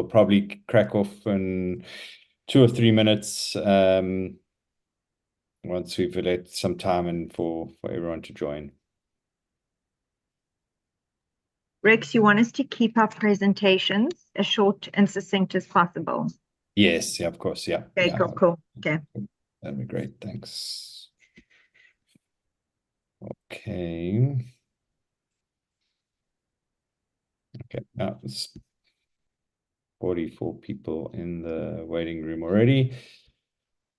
We'll probably crack off in 2 or 3 minutes once we've let some time in for everyone to join. Rex, you want us to keep our presentations as short and succinct as possible? Yes, yeah, of course, yeah. Okay, Yeah. cool. Okay. That'd be great, thanks. Okay. Okay, now it's 44 people in the waiting room already.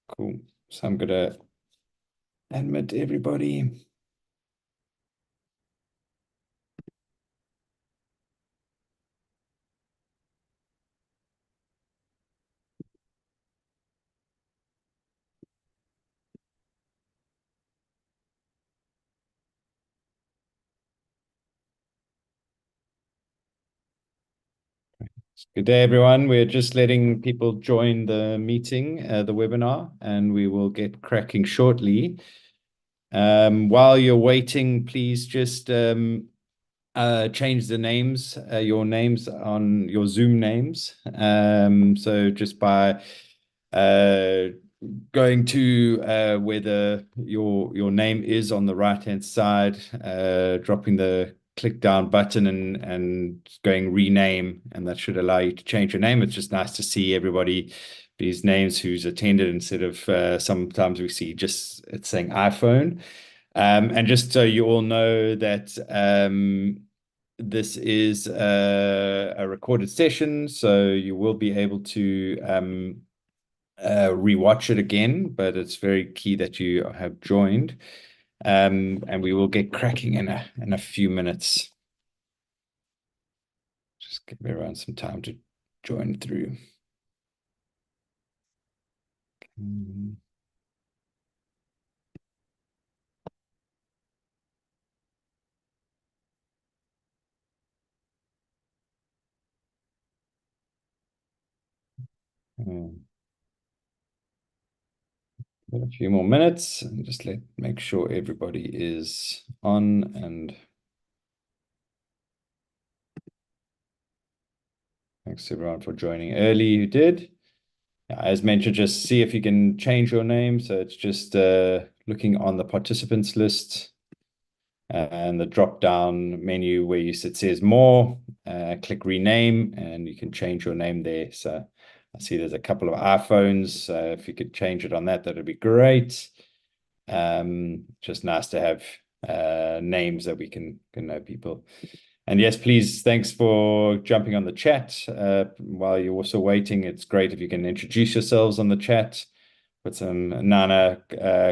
Cool. So I'm gonna admit everybody. Good day, everyone. We're just letting people join the meeting, the webinar, and we will get cracking shortly. While you're waiting, please just change the names, your names on your Zoom names. So just by going to where your name is on the right-hand side, dropping the click down button and going rename, and that should allow you to change your name. It's just nice to see everybody, these names who's attended, instead of sometimes we see just it's saying iPhone. And just so you all know that this is a recorded session, so you will be able to rewatch it again, but it's very key that you have joined. And we will get cracking in a few minutes. Just give everyone some time to join through. A few more minutes and just make sure everybody is on. And thanks everyone for joining early who did. As mentioned, just see if you can change your name. So it's just looking on the participants list and the drop down menu where it says more, click rename, and you can change your name there. So I see there's a couple of iPhones. If you could change it on that, that'd be great. Just nice to have names that we can know people. And yes, please, thanks for jumping on the chat. While you're also waiting, it's great if you can introduce yourselves on the chat. Put some Nana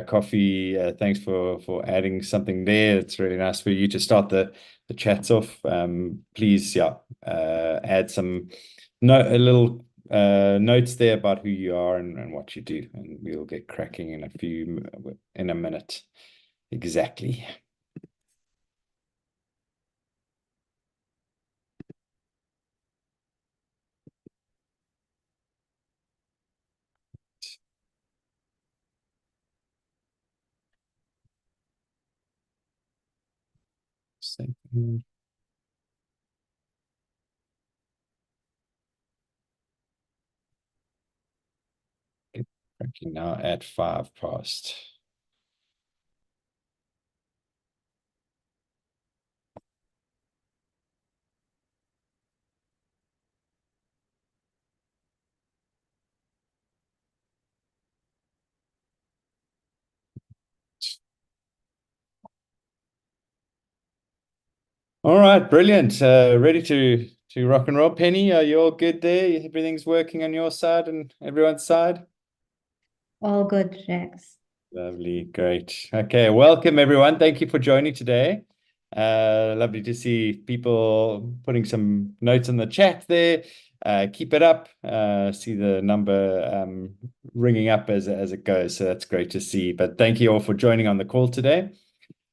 coffee. Thanks for adding something there. It's really nice for you to start the chats off. Please, yeah, add some little notes there about who you are and what you do, and we'll get cracking in a minute. Exactly. Second. Get cracking now at 5 past. All right, brilliant. Ready to rock and roll. Penny, are you all good there? Everything's working on your side and everyone's side? All good, Rex. Lovely, great. Okay, welcome everyone. Thank you for joining today. Lovely to see people putting some notes in the chat there. Keep it up. See the number ringing up as it goes. So that's great to see. But thank you all for joining on the call today.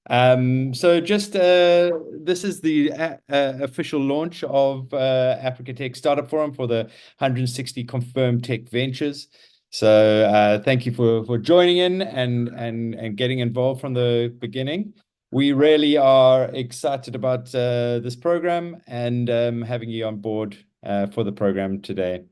So just this is the official launch of Africa Tech Startup Forum for the 160 confirmed tech ventures. So thank you for joining in and getting involved from the beginning. We really are excited about this program and having you on board for the program today.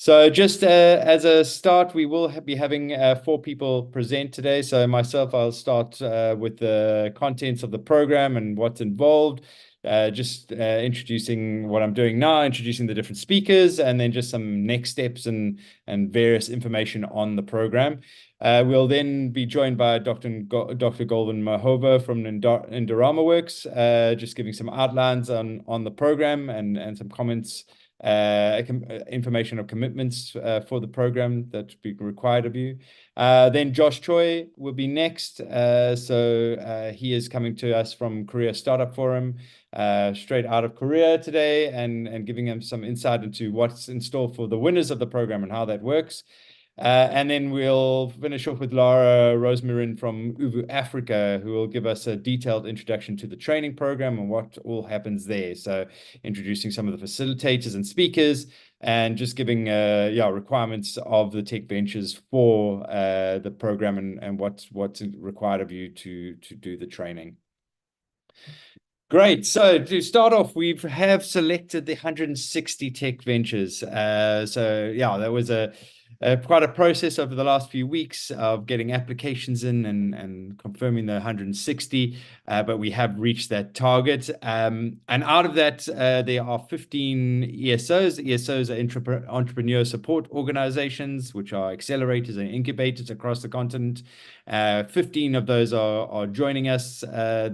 So just as a start, we will be having 4 people present today. So myself, I'll start with the contents of the program and what's involved, just introducing what I'm doing now, introducing the different speakers, and then just some next steps and various information on the program. We'll then be joined by Dr. Golvin Mahova from Indorama Works, just giving some outlines on the program and some comments, information or commitments for the program that be required of you. Then Josh Choi will be next. He is coming to us from Korea Startup Forum, straight out of Korea today, and giving him some insight into what's in store for the winners of the program and how that works. And then we'll finish off with Lara Rosemarin from Uvu Africa, who will give us a detailed introduction to the training program and what all happens there. So introducing some of the facilitators and speakers, and just giving requirements of the tech ventures for the program and what's required of you to do the training. Great. So to start off, we have selected the 160 tech ventures. That was quite a process over the last few weeks of getting applications in and confirming the 160, but we have reached that target. And out of that, there are 15 ESOs. ESOs are entrepreneur support organizations, which are accelerators and incubators across the continent. 15 of those are joining us for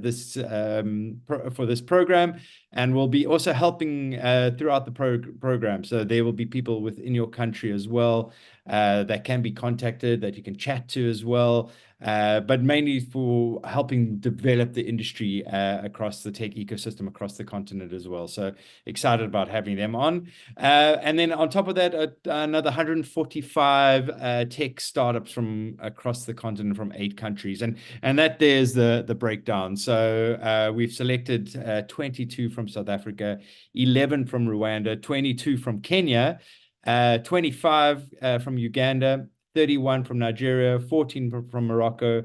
this program, and will be also helping throughout the program. So there will be people within your country as well that can be contacted, that you can chat to as well, but mainly for helping develop the industry across the tech ecosystem across the continent as well. So excited about having them on. And then on top of that, another 145 tech startups from across the continent from 8 countries. And that there's the breakdown. So we've selected 22 from South Africa, 11 from Rwanda, 22 from Kenya, 25 from Uganda, 31 from Nigeria, 14 from Morocco,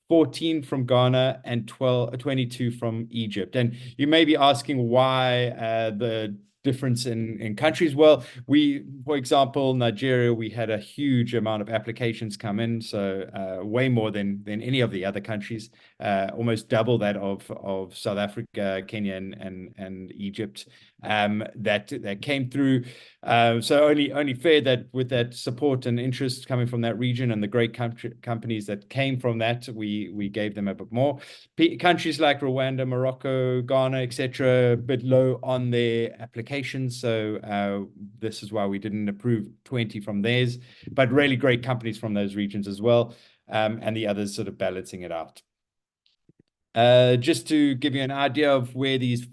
14 from Ghana, and 22 from Egypt. And you may be asking why the difference in countries. Well, for example, Nigeria, we had a huge amount of applications come in, so way more than any of the other countries, almost double that of South Africa, Kenya, and Egypt that came through. So only fair that with that support and interest coming from that region and the great companies that came from that, we gave them a bit more. Countries like Rwanda, Morocco, Ghana, etc., a bit low on their applications. So this is why we didn't approve 20 from theirs, but really great companies from those regions as well, and the others sort of balancing it out. Just to give you an idea of where these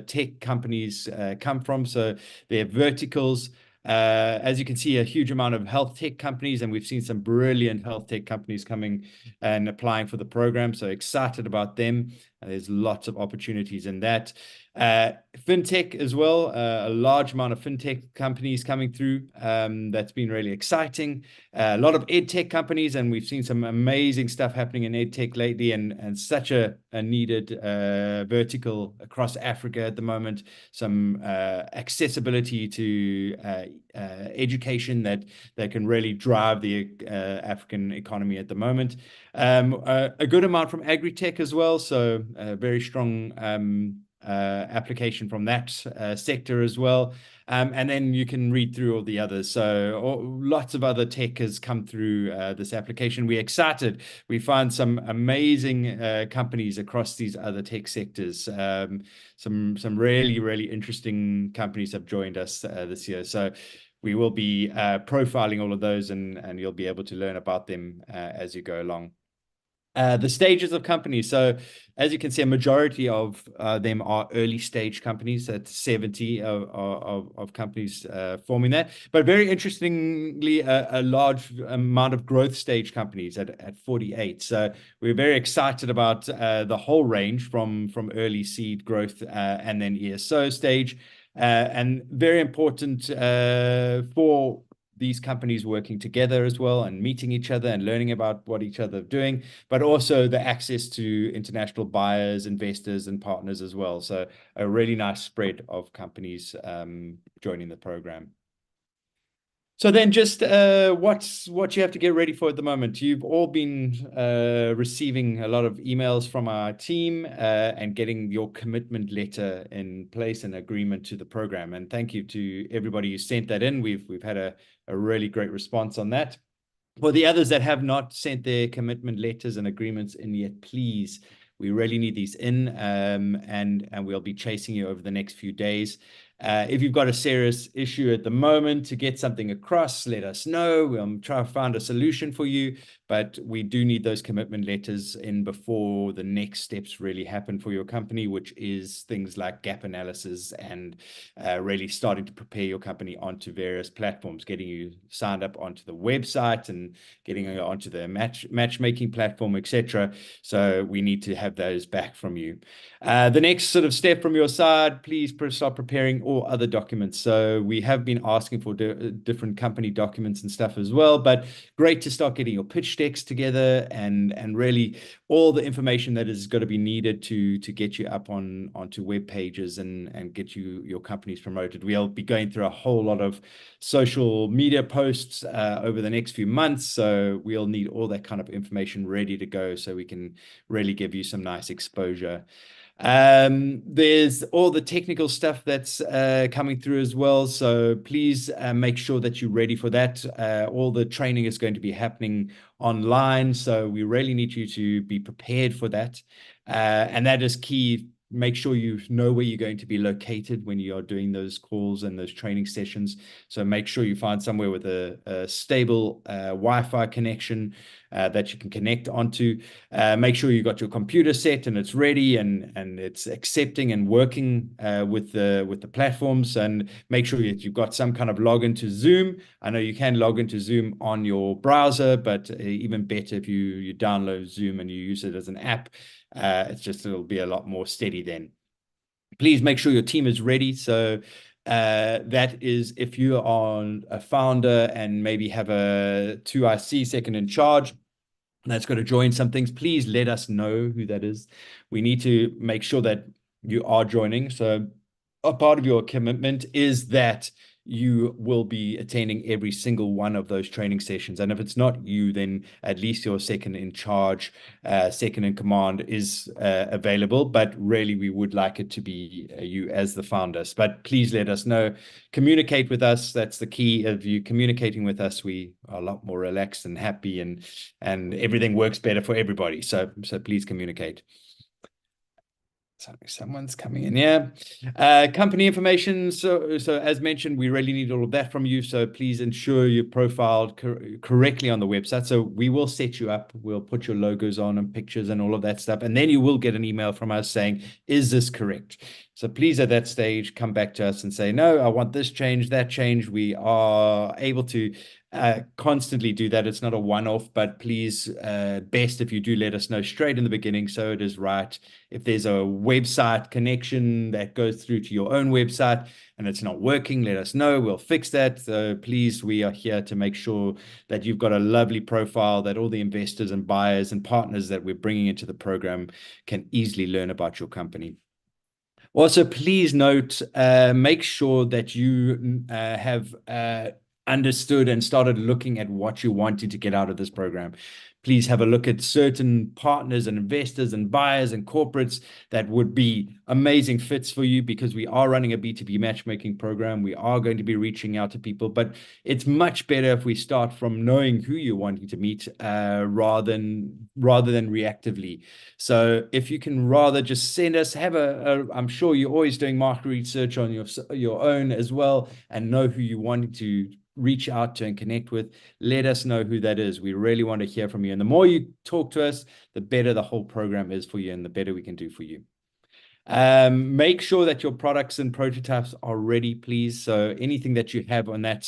tech companies come from. So they're verticals. As you can see, a huge amount of health tech companies, and we've seen some brilliant health tech companies coming and applying for the program. So excited about them. There's lots of opportunities in that. Fintech as well, a large amount of fintech companies coming through. That's been really exciting. A lot of ed tech companies, and we've seen some amazing stuff happening in ed tech lately, and such a needed vertical across Africa at the moment. Some accessibility to education that can really drive the African economy at the moment. A good amount from agri-tech as well, so a very strong application from that sector as well. And then you can read through all the others. So lots of other tech has come through this application. We're excited. We find some amazing companies across these other tech sectors. Some really, really interesting companies have joined us this year. So we will be profiling all of those, and you'll be able to learn about them as you go along. The stages of companies. So as you can see, a majority of them are early stage companies. That's 70 of companies forming that. But very interestingly, a large amount of growth stage companies at 48. So we're very excited about the whole range from early seed growth and then ESO stage. And very important for these companies working together as well and meeting each other and learning about what each other are doing, but also the access to international buyers, investors, and partners as well. So a really nice spread of companies joining the program. So then just what you have to get ready for at the moment. You've all been receiving a lot of emails from our team and getting your commitment letter in place and agreement to the program. And thank you to everybody who sent that in. We've had a really great response on that. For the others that have not sent their commitment letters and agreements in yet, please, we really need these in, and we'll be chasing you over the next few days. If you've got a serious issue at the moment to get something across, let us know. We'll try to find a solution for you, but we do need those commitment letters in before the next steps really happen for your company, which is things like gap analysis and really starting to prepare your company onto various platforms, getting you signed up onto the website and getting you onto the matchmaking platform, etc. So we need to have those back from you. The next sort of step from your side, please start preparing all other documents. So we have been asking for different company documents and stuff as well, but great to start getting your pitch decks together and really all the information that is going to be needed to get you up onto web pages and get your companies promoted. We'll be going through a whole lot of social media posts over the next few months, so we'll need all that kind of information ready to go so we can really give you some nice exposure. There's all the technical stuff that's coming through as well, so please make sure that you're ready for that. All the training is going to be happening online, so we really need you to be prepared for that, and that is key. Make sure you know where you're going to be located when you are doing those calls and those training sessions. So make sure you find somewhere with a stable Wi-Fi connection that you can connect onto. Make sure you got your computer set and it's ready and it's accepting and working with the platforms. And make sure that you've got some kind of login to Zoom. I know you can log into Zoom on your browser, but even better if you download Zoom and you use it as an app. It'll be a lot more steady then. Please make sure your team is ready. So that is if you are a founder and maybe have a 2IC second in charge that's got to join some things, please let us know who that is. We need to make sure that you are joining. So a part of your commitment is that you will be attending every single one of those training sessions. And if it's not you, then at least your second in charge, second in command is available. But really, we would like it to be you as the founders. But please let us know. Communicate with us. That's the key of you communicating with us. We are a lot more relaxed and happy, and everything works better for everybody. So please communicate. Sorry, someone's coming in. Yeah. Company information. So as mentioned, we really need all of that from you. So please ensure you're profiled correctly on the website. So we will set you up. We'll put your logos on and pictures and all of that stuff. And then you will get an email from us saying, is this correct? So please at that stage, come back to us and say, no, I want this change, that change. We are able to constantly do that. It's not a one-off, but please, best if you do let us know straight in the beginning so it is right. If there's a website connection that goes through to your own website and it's not working, let us know. We'll fix that. So please, we are here to make sure that you've got a lovely profile that all the investors and buyers and partners that we're bringing into the program can easily learn about your company. Also, please note, make sure that you have understood and started looking at what you wanted to get out of this program. Please have a look at certain partners and investors and buyers and corporates that would be amazing fits for you, because we are running a B2B matchmaking program. We are going to be reaching out to people, but it's much better if we start from knowing who you're wanting to meet rather than reactively. So if you can rather just send us, I'm sure you're always doing market research on your own as well and know who you want to reach out to and connect with. Let us know who that is. We really want to hear from you. And the more you talk to us, the better the whole program is for you and the better we can do for you. Make sure that your products and prototypes are ready, please. So anything that you have on that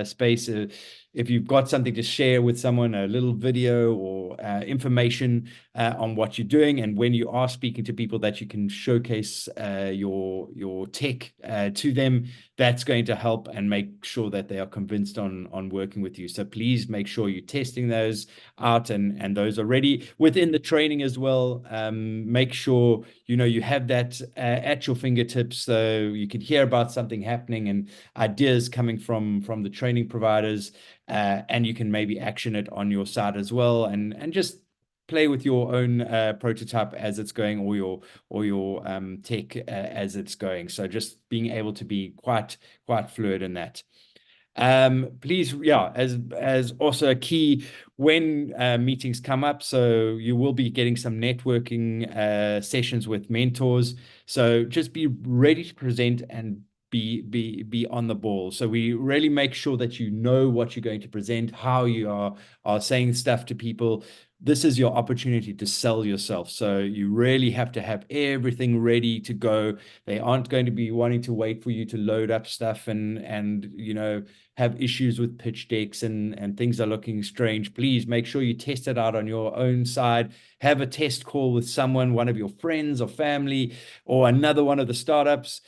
space, if you've got something to share with someone, a little video or information on what you're doing, and when you are speaking to people that you can showcase your tech to them, that's going to help and make sure that they are convinced on working with you. So please make sure you're testing those out, and those are ready within the training as well. Make sure you have that at your fingertips, so you can hear about something happening and ideas coming from the training providers, and you can maybe action it on your side as well, and just play with your own prototype as it's going, or your tech as it's going. So just being able to be quite fluid in that. Please, as also a key when meetings come up, so you will be getting some networking sessions with mentors. So just be ready to present and be on the ball. So we really make sure that you know what you're going to present, how you are saying stuff to people. This is your opportunity to sell yourself. So you really have to have everything ready to go. They aren't going to be wanting to wait for you to load up stuff and have issues with pitch decks and things are looking strange. Please make sure you test it out on your own side. Have a test call with someone, one of your friends or family, or another one of the startups.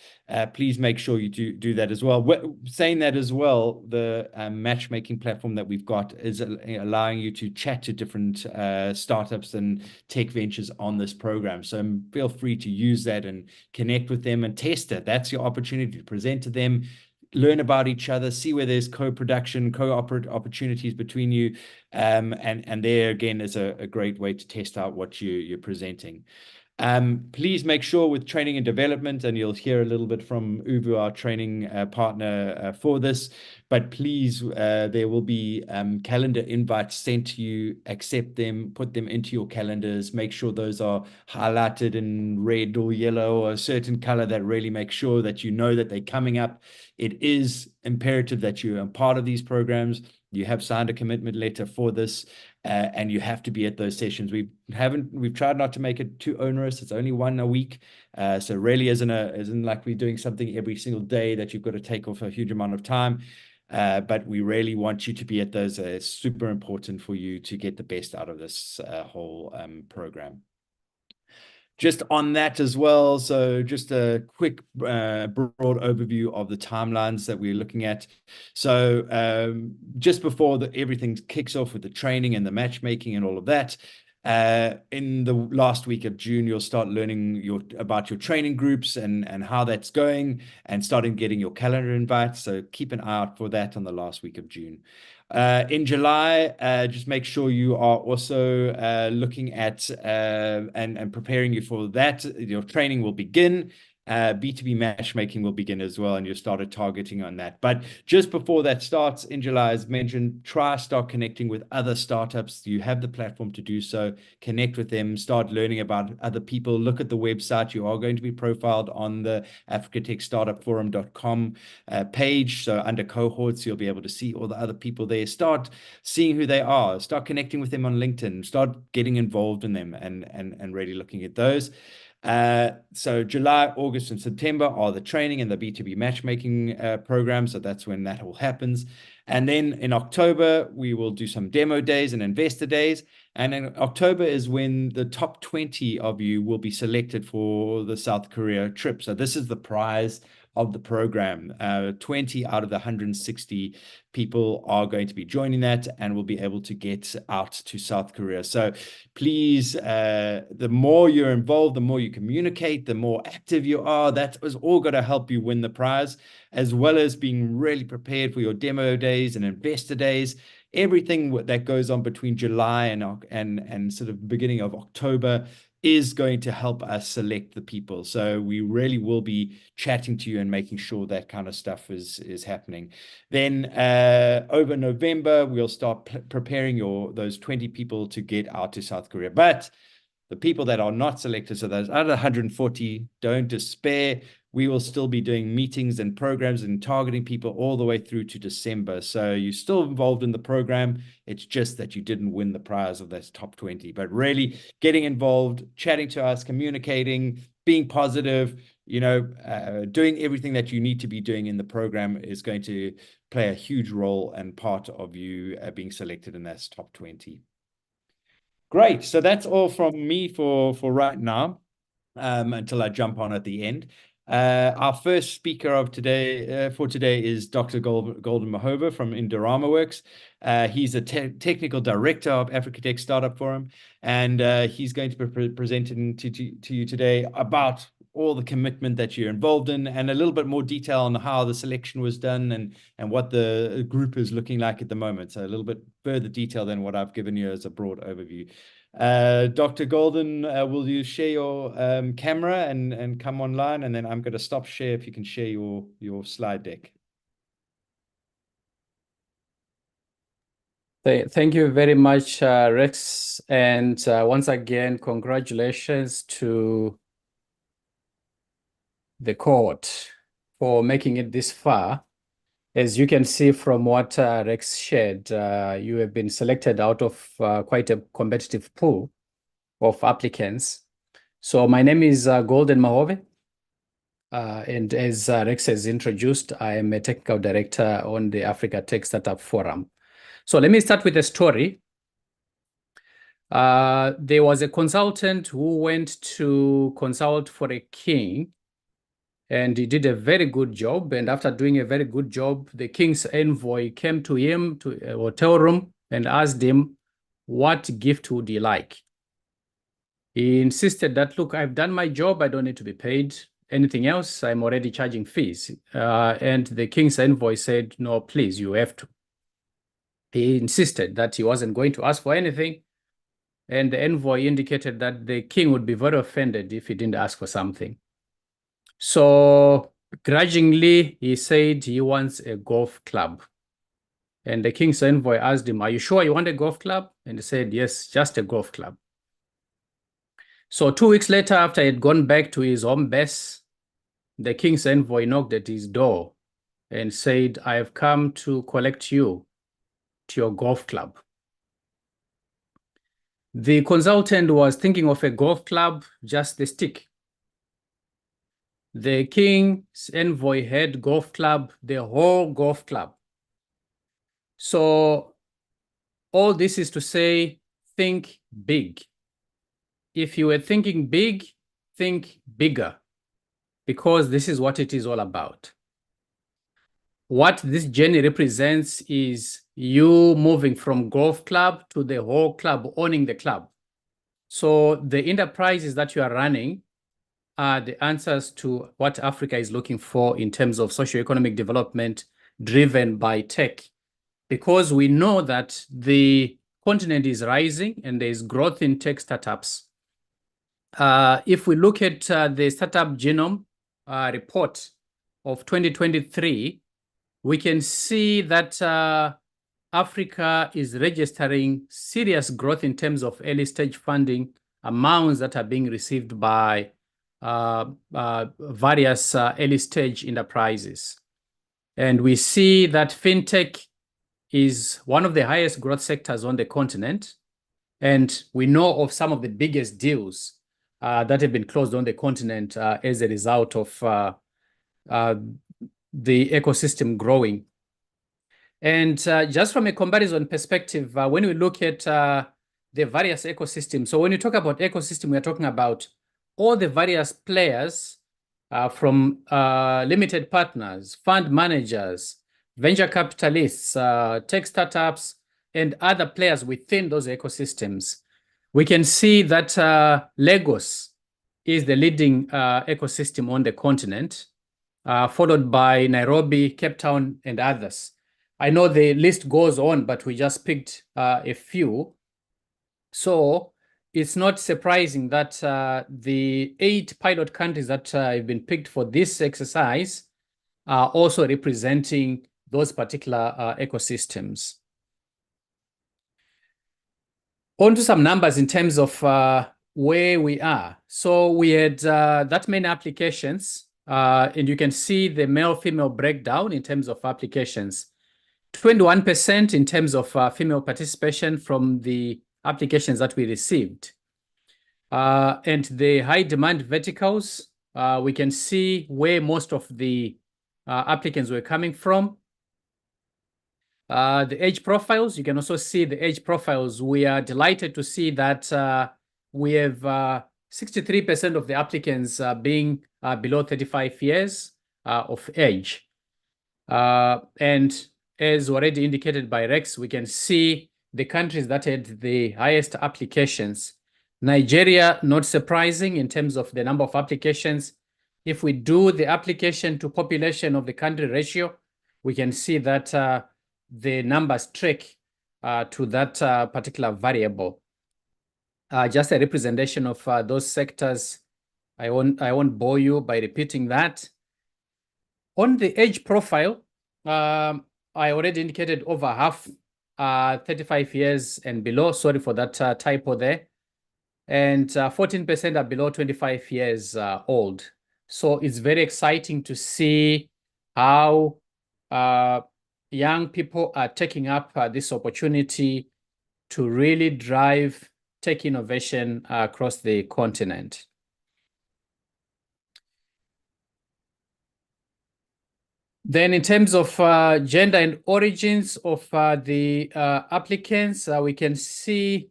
Please make sure you do that as well. Saying that as well, the matchmaking platform that we've got is allowing you to chat to different startups and tech ventures on this program. So feel free to use that and connect with them and test it. That's your opportunity to present to them, learn about each other, see where there's co-production, co-operate opportunities between you. And there again is a great way to test out what you're presenting. Please make sure with training and development, and you'll hear a little bit from Uvu, our training partner for this, but please, there will be calendar invites sent to you. Accept them, put them into your calendars, make sure those are highlighted in red or yellow or a certain color that really makes sure that you know that they're coming up. It is imperative that you are part of these programs. You have signed a commitment letter for this, and you have to be at those sessions. We've tried not to make it too onerous. It's only one a week, so really isn't like we're doing something every single day that you've got to take off a huge amount of time. But we really want you to be at those. It's super important for you to get the best out of this whole program. Just on that as well, so just a quick broad overview of the timelines that we're looking at. So just before everything kicks off with the training and the matchmaking and all of that, in the last week of June, you'll start learning about your training groups and how that's going, and starting getting your calendar invites. So keep an eye out for that on the last week of June. In July, just make sure you are also looking at and preparing you for that. Your training will begin. B2B matchmaking will begin as well, and you started targeting on that. But just before that starts in July, as mentioned, start connecting with other startups. You have the platform to do so. Connect with them, start learning about other people. Look at the website. You are going to be profiled on the africatechstartupforum.com page. So under cohorts, you'll be able to see all the other people there. Start seeing who they are. Start connecting with them on LinkedIn. Start getting involved in them and really looking at those. So July, August, and September are the training and the B2B matchmaking program. So that's when that all happens. And then in October, we will do some demo days and investor days. And in October is when the top 20 of you will be selected for the South Korea trip. So this is the prize of the program. 20 out of the 160 people are going to be joining that and will be able to get out to South Korea. So please, the more you're involved, the more you communicate, the more active you are. That is all going to help you win the prize, as well as being really prepared for your demo days and investor days. Everything that goes on between July and sort of beginning of October is going to help us select the people. So we really will be chatting to you and making sure that kind of stuff is happening. Then over November, we'll start preparing those 20 people to get out to South Korea. But the people that are not selected, so those other 140, don't despair. We will still be doing meetings and programs and targeting people all the way through to December. So you're still involved in the program. It's just that you didn't win the prize of that top 20. But really getting involved, chatting to us, communicating, being positive, doing everything that you need to be doing in the program is going to play a huge role and part of you being selected in that top 20. Great. So that's all from me for right now, until I jump on at the end. Our first speaker of today for today is Dr. Golden Mahova from Indorama Works. He's a technical director of Africa Tech Startup Forum, and he's going to be presenting to you today about all the commitment that you're involved in, and a little bit more detail on how the selection was done and what the group is looking like at the moment. So a little bit further detail than what I've given you as a broad overview. Dr. Golden, will you share your camera and come online, and then I'm going to stop share if you can share your slide deck. Thank you very much, Rex, and once again, congratulations to the court for making it this far. As you can see from what Rex shared, you have been selected out of quite a competitive pool of applicants. So my name is Golden Mahova, and as Rex has introduced, I am a technical director on the Africa Tech Startup Forum. So let me start with a story. There was a consultant who went to consult for a king, and he did a very good job. And after doing a very good job, the king's envoy came to him to a hotel room and asked him, what gift would he like? He insisted that, look, I've done my job. I don't need to be paid anything else. I'm already charging fees. And the king's envoy said, no, please, you have to. He insisted that he wasn't going to ask for anything. And the envoy indicated that the king would be very offended if he didn't ask for something. So grudgingly, he said he wants a golf club. And the king's envoy asked him, are you sure you want a golf club? And he said, yes, just a golf club. So 2 weeks later, after he had gone back to his home base, the king's envoy knocked at his door and said, I have come to collect you to your golf club. The consultant was thinking of a golf club, just the stick. The king's envoy had golf club, the whole golf club. So all this is to say, think big. If you were thinking big, think bigger, because this is what it is all about. What this journey represents is you moving from golf club to the whole club, owning the club. So the enterprises that you are running are the answers to what Africa is looking for in terms of socioeconomic development driven by tech. Because we know that the continent is rising and there is growth in tech startups. If we look at the Startup Genome report of 2023, we can see that Africa is registering serious growth in terms of early stage funding amounts that are being received by various early stage enterprises. And we see that fintech is one of the highest growth sectors on the continent. And we know of some of the biggest deals that have been closed on the continent as a result of the ecosystem growing. And just from a comparison perspective, when we look at the various ecosystems, so when you talk about ecosystem, we're talking about all the various players from limited partners, fund managers, venture capitalists, tech startups, and other players within those ecosystems. We can see that Lagos is the leading ecosystem on the continent, followed by Nairobi, Cape Town, and others. I know the list goes on, but we just picked a few. So it's not surprising that the 8 pilot countries that have been picked for this exercise are also representing those particular ecosystems. On to some numbers in terms of where we are. So we had that many applications, and you can see the male-female breakdown in terms of applications. 21% in terms of female participation from the applications that we received. And the high demand verticals, we can see where most of the applicants were coming from. The age profiles, you can also see the age profiles. We are delighted to see that we have 63% of the applicants being below 35 years of age. And as already indicated by Rex, we can see the countries that had the highest applications. Nigeria, not surprising in terms of the number of applications. If we do the application to population of the country ratio, we can see that the numbers track to that particular variable. Just a representation of those sectors. I won't bore you by repeating that. On the age profile, I already indicated over half 35 years and below. Sorry for that typo there. And 14% are below 25 years old. So it's very exciting to see how young people are taking up this opportunity to really drive tech innovation across the continent. Then in terms of gender and origins of the applicants, we can see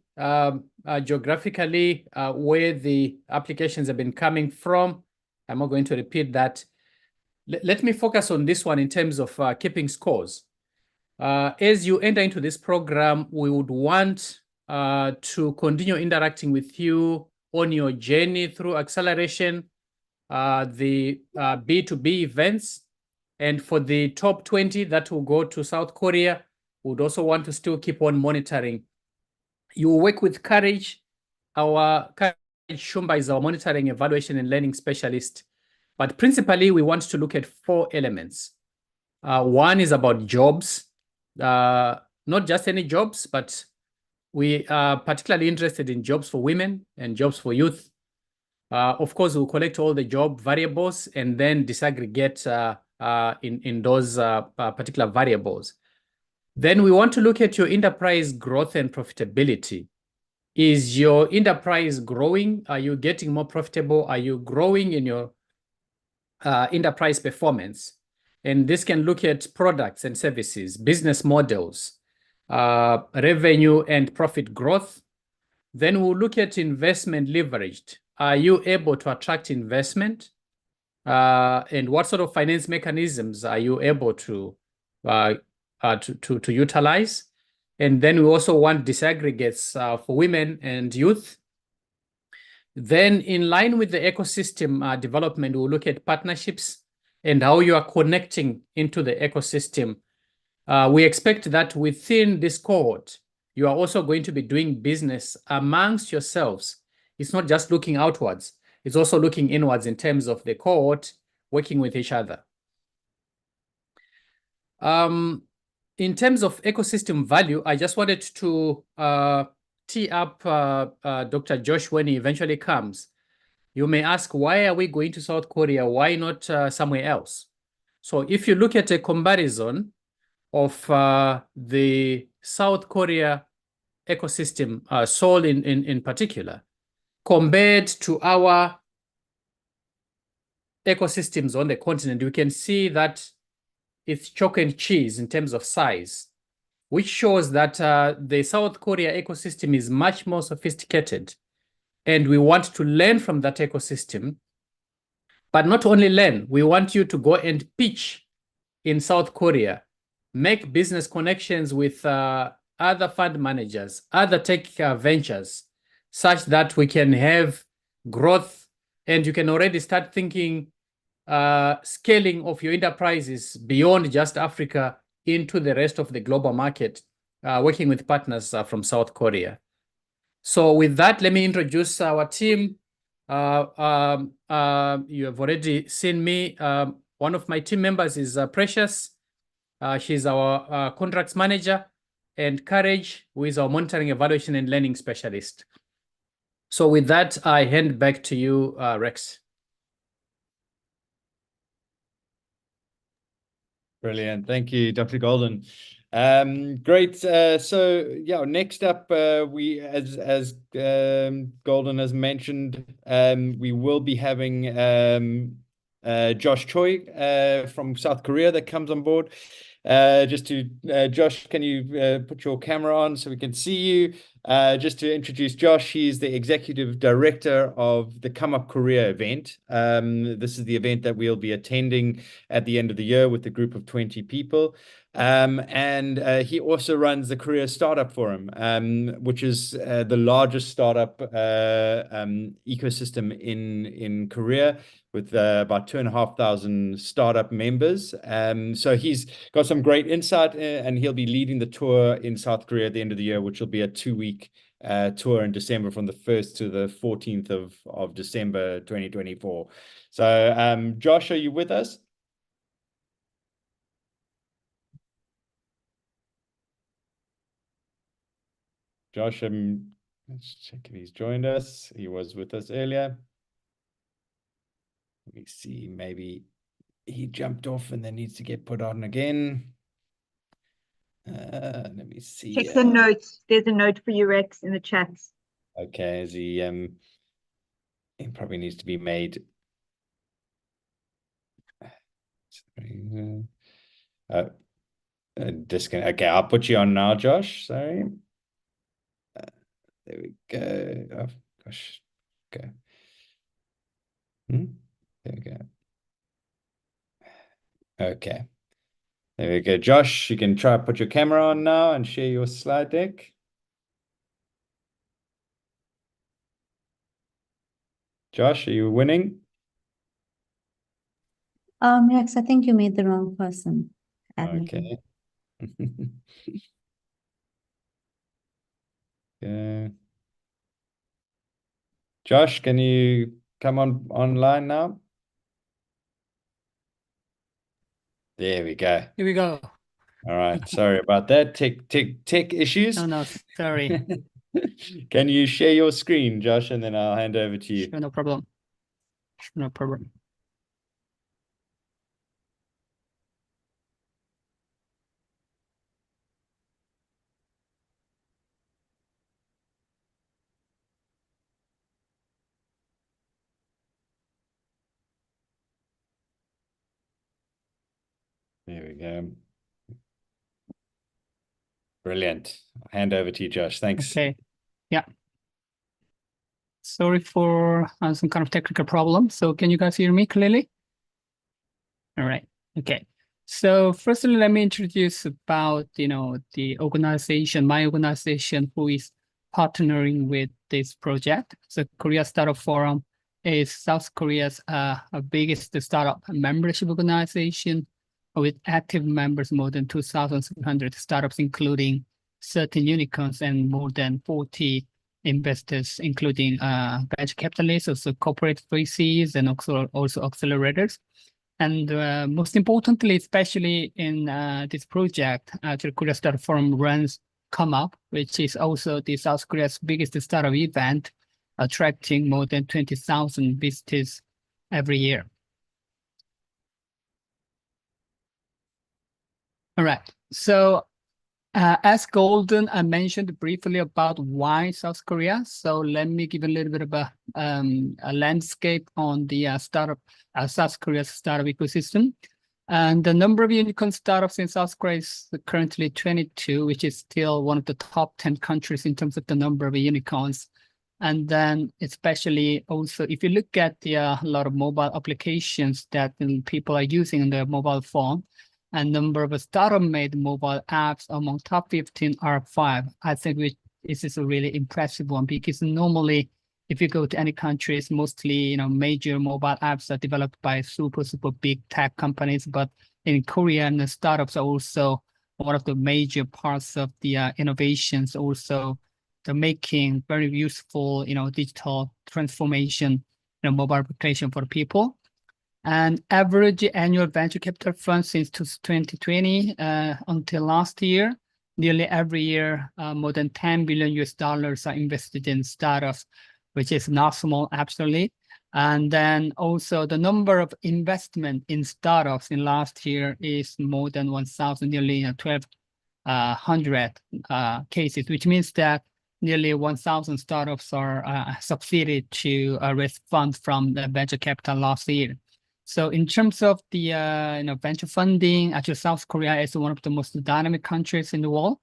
geographically where the applications have been coming from. I'm not going to repeat that. Let me focus on this one in terms of keeping scores. As you enter into this program, we would want to continue interacting with you on your journey through acceleration, the B2B events. And for the top 20 that will go to South Korea, we would also want to still keep on monitoring. You will work with Courage. Our Courage Shumba is our monitoring, evaluation, and learning specialist. But principally, we want to look at 4 elements. One is about jobs, not just any jobs, but we are particularly interested in jobs for women and jobs for youth. Of course, we'll collect all the job variables and then disaggregate in those particular variables. Then we want to look at your enterprise growth and profitability. Is your enterprise growing? Are you getting more profitable? Are you growing in your enterprise performance? And this can look at products and services, business models, revenue and profit growth. Then we'll look at investment leveraged. Are you able to attract investment? And what sort of finance mechanisms are you able to utilize? And then we also want disaggregates for women and youth. Then in line with the ecosystem development, we'll look at partnerships and how you are connecting into the ecosystem. We expect that within this cohort, you are also going to be doing business amongst yourselves. It's not just looking outwards. It's also looking inwards in terms of the cohort working with each other. In terms of ecosystem value, I just wanted to tee up Dr. Josh when he eventually comes. You may ask, why are we going to South Korea? Why not somewhere else? So if you look at a comparison of the South Korea ecosystem, Seoul in particular, compared to our ecosystems on the continent, you can see that it's chalk and cheese in terms of size, which shows that the South Korea ecosystem is much more sophisticated. And we want to learn from that ecosystem. But not only learn, we want you to go and pitch in South Korea, make business connections with other fund managers, other tech ventures, such that we can have growth, and you can already start thinking scaling of your enterprises beyond just Africa into the rest of the global market, working with partners from South Korea. So with that, let me introduce our team. You have already seen me. One of my team members is Precious. She's our contracts manager, and Courage, who is our monitoring, evaluation, and learning specialist. So with that, I hand back to you, Rex. Brilliant. Thank you, Dr. Golden. Great. So yeah, next up, we as Golden has mentioned, we will be having Josh Choi from South Korea that comes on board. just to Josh, can you put your camera on so we can see you? Just to introduce Josh, he's the executive director of the Come Up Korea event. This is the event that we'll be attending at the end of the year with a group of 20 people. And he also runs the Korea Startup Forum, which is the largest startup ecosystem in Korea, with about 2,500 startup members. So he's got some great insight, and he'll be leading the tour in South Korea at the end of the year, which will be a 2-week tour in December, from the 1st to the 14th of December 2024. So Josh, are you with us? Josh, let's check if he's joined us. He was with us earlier. Let me see, maybe he jumped off and then needs to get put on again. Let me see. Check the notes. There's a note for you, Rex, in the chats. Okay, as he probably needs to be made. Disconnect. Okay, I'll put you on now, Josh. Sorry. There we go. Oh gosh. Okay. There we go. Okay. There we go. Josh, you can try to put your camera on now and share your slide deck. Josh, are you winning? Rex, I think you made the wrong person admin. Okay. Okay. Josh, can you come online now? There we go. Here we go. All right. Sorry about that. Tech issues. No, sorry. Can you share your screen, Josh, and then I'll hand over to you. Sure, no problem. Sure, no problem. There we go. Brilliant. I'll hand over to you, Josh. Thanks. Okay. Yeah. Sorry for some kind of technical problem. So can you guys hear me clearly? All right. Okay. So firstly, let me introduce about, the organization, my organization, who is partnering with this project. The Korea Startup Forum is South Korea's biggest startup membership organization, with active members, more than 2,700 startups, including 13 unicorns and more than 40 investors, including venture capitalists, also corporate VCs, and also accelerators. And most importantly, especially in this project, the Korea Startup Forum runs Come Up, which is also the South Korea's biggest startup event, attracting more than 20,000 visitors every year. All right. So as Golden, I mentioned briefly about why South Korea. So let me give a little bit of a landscape on the South Korea's startup ecosystem. And the number of unicorn startups in South Korea is currently 22, which is still one of the top 10 countries in terms of the number of unicorns. And then especially also, if you look at a lot of mobile applications that people are using on their mobile phone, and number of startup-made mobile apps among top 15 are 5. I think this is a really impressive one, because normally, if you go to any countries, mostly major mobile apps are developed by super big tech companies. But in Korea, the startups are also one of the major parts of the innovations. Also, they're making very useful, digital transformation, mobile application for people. And average annual venture capital fund since 2020 until last year, nearly every year, more than $10 billion are invested in startups, which is not small, absolutely. And then also the number of investment in startups in last year is more than 1,000, nearly 1,200 cases, which means that nearly 1,000 startups are succeeded to raise funds from the venture capital last year. So in terms of the venture funding, actually South Korea is one of the most dynamic countries in the world.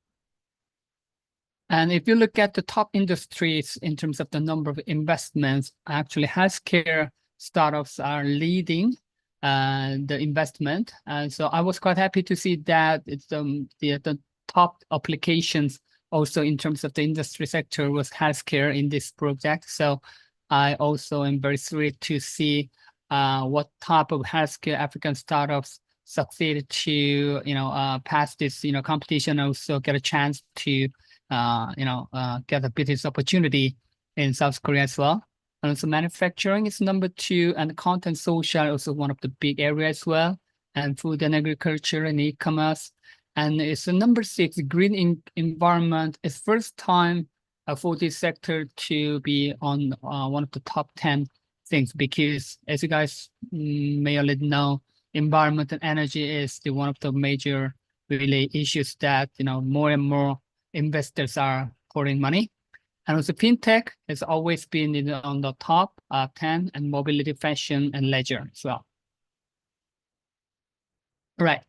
And if you look at the top industries in terms of the number of investments, actually healthcare startups are leading the investment. And so I was quite happy to see that it's the top applications also in terms of the industry sector was healthcare in this project. So I also am very thrilled to see what type of healthcare African startups succeeded to pass this competition, also get a chance to get a business opportunity in South Korea as well. And also manufacturing is number 2, and content social also one of the big areas as well, and food and agriculture and e-commerce. And it's number 6, green environment. It's first time for this sector to be on one of the top 10 things, because as you guys may already know, environment and energy is one of the major really issues that more and more investors are pouring money. And also fintech has always been on the top 10, and mobility, fashion, and leisure as well. All right.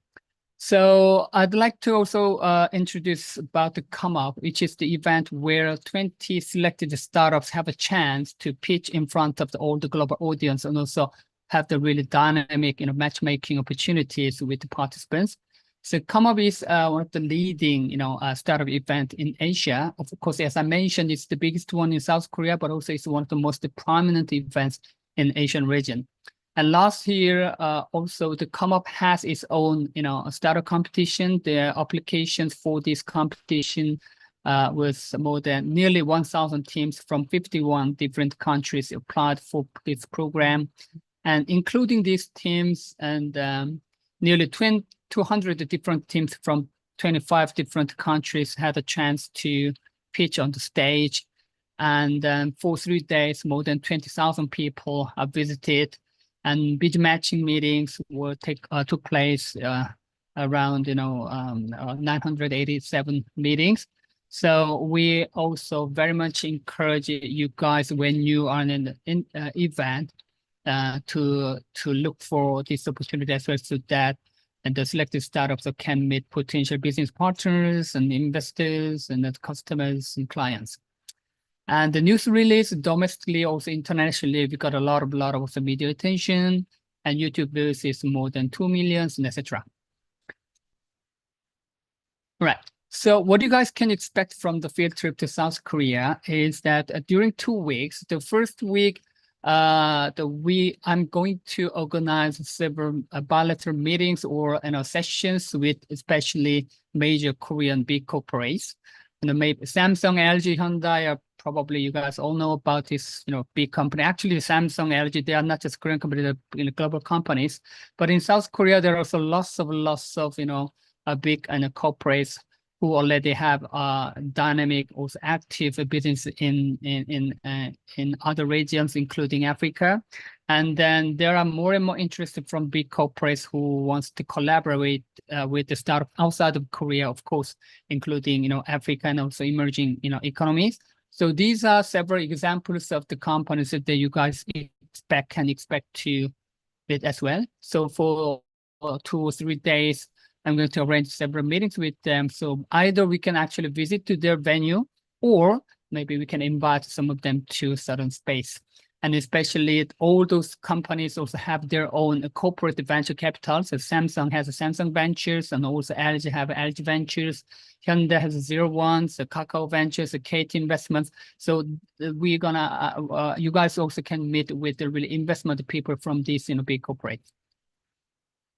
So I'd like to also introduce about the Come Up, which is the event where 20 selected startups have a chance to pitch in front of all the global audience, and also have the really dynamic matchmaking opportunities with the participants. So Come Up is one of the leading startup event in Asia. Of course, as I mentioned, it's the biggest one in South Korea, but also it's one of the most prominent events in Asian region. And last year, also the Come Up has its own, startup competition. The applications for this competition was more than nearly 1,000 teams from 51 different countries applied for this program, and including these teams and nearly 200 different teams from 25 different countries had a chance to pitch on the stage. And for 3 days, more than 20,000 people are visited. And bid matching meetings took place around 987 meetings. So we also very much encourage you guys, when you are in an event, to look for this opportunity as well, so that the selected startups can meet potential business partners and investors and the customers and clients. And the news release domestically, also internationally, we got a lot of also media attention, and YouTube views is more than 2 million, and etc. Right. So what you guys can expect from the field trip to South Korea is that during 2 weeks, the first week, I'm going to organize several bilateral meetings or sessions with especially major Korean big corporates. Maybe Samsung, LG, Hyundai are probably, you guys all know about this, big company. Actually, Samsung, LG, they are not just Korean companies, they're global companies. But in South Korea, there are also lots of big corporates who already have dynamic, also active business in other regions, including Africa. And then there are more and more interested from big corporates who wants to collaborate with the startup outside of Korea, of course, including Africa and also emerging economies. So these are several examples of the companies that you guys can expect to meet as well. So for 2 or 3 days, I'm going to arrange several meetings with them. So either we can actually visit to their venue, or maybe we can invite some of them to a certain space. And especially all those companies also have their own corporate venture capital. So Samsung has a Samsung Ventures, and also LG have LG Ventures. Hyundai has 01, so Kakao Ventures, so KT Investments. So we're gonna, you guys also can meet with the really investment people from these big corporates.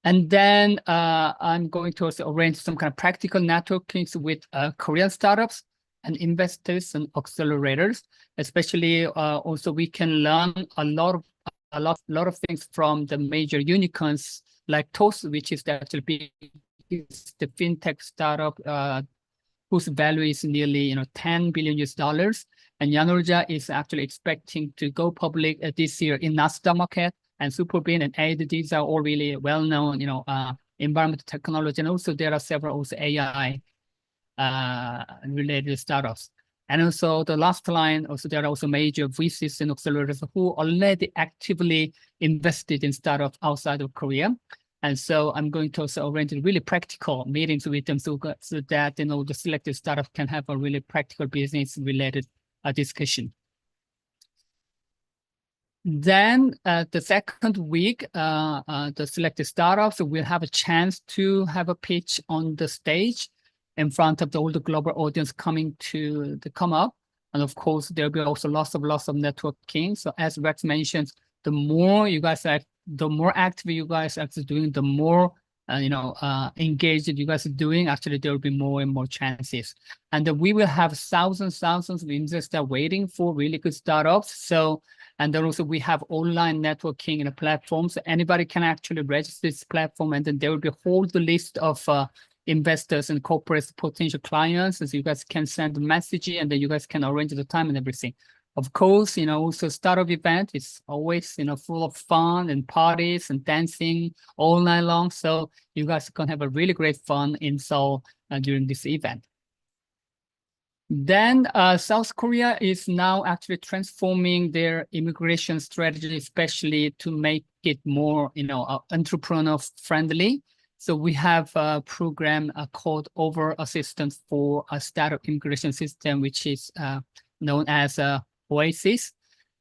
And then I'm going to also arrange some kind of practical networking with Korean startups and investors and accelerators. Especially also we can learn a lot of things from the major unicorns like Toast, which is actually the fintech startup whose value is nearly $10 billion. And Yanolja is actually expecting to go public this year in Nasdaq market. And Superbeam and Aid, these are all really well-known, environmental technology. And also there are several also AI related startups. And also the last line, also there are also major VCs and accelerators who already actively invested in startups outside of Korea. And so I'm going to also arrange really practical meetings with them so that the selected startup can have a really practical business related discussion. Then the second week, the selected startups will have a chance to have a pitch on the stage in front of all the global audience coming to come up. And of course, there'll be also lots of networking. So as Rex mentioned, the more you guys are, the more active you guys are actually doing, the more engaged you guys are doing, actually there will be more and more chances. And then we will have thousands of investors that are waiting for really good startups. So, and then also we have online networking in a platform. So anybody can actually register this platform, and then there will be a whole list of investors and corporate potential clients, as you guys can send a message, and then you guys can arrange the time and everything. Of course, also startup event is always, full of fun and parties and dancing all night long. So you guys can have a really great fun in Seoul during this event. Then South Korea is now actually transforming their immigration strategy, especially to make it more, entrepreneur friendly. So we have a program called Over Assistance for a Startup Immigration System, which is known as Oasis.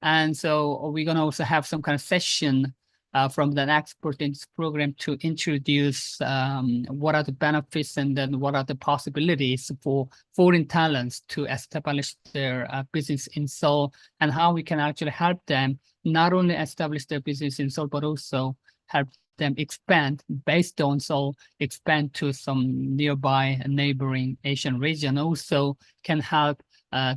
And so we're going to also have some kind of session from an expert in this program to introduce what are the benefits and then what are the possibilities for foreign talents to establish their business in Seoul, and how we can actually help them not only establish their business in Seoul, but also help them expand based on Seoul, expand to some nearby neighboring Asian region. Also can help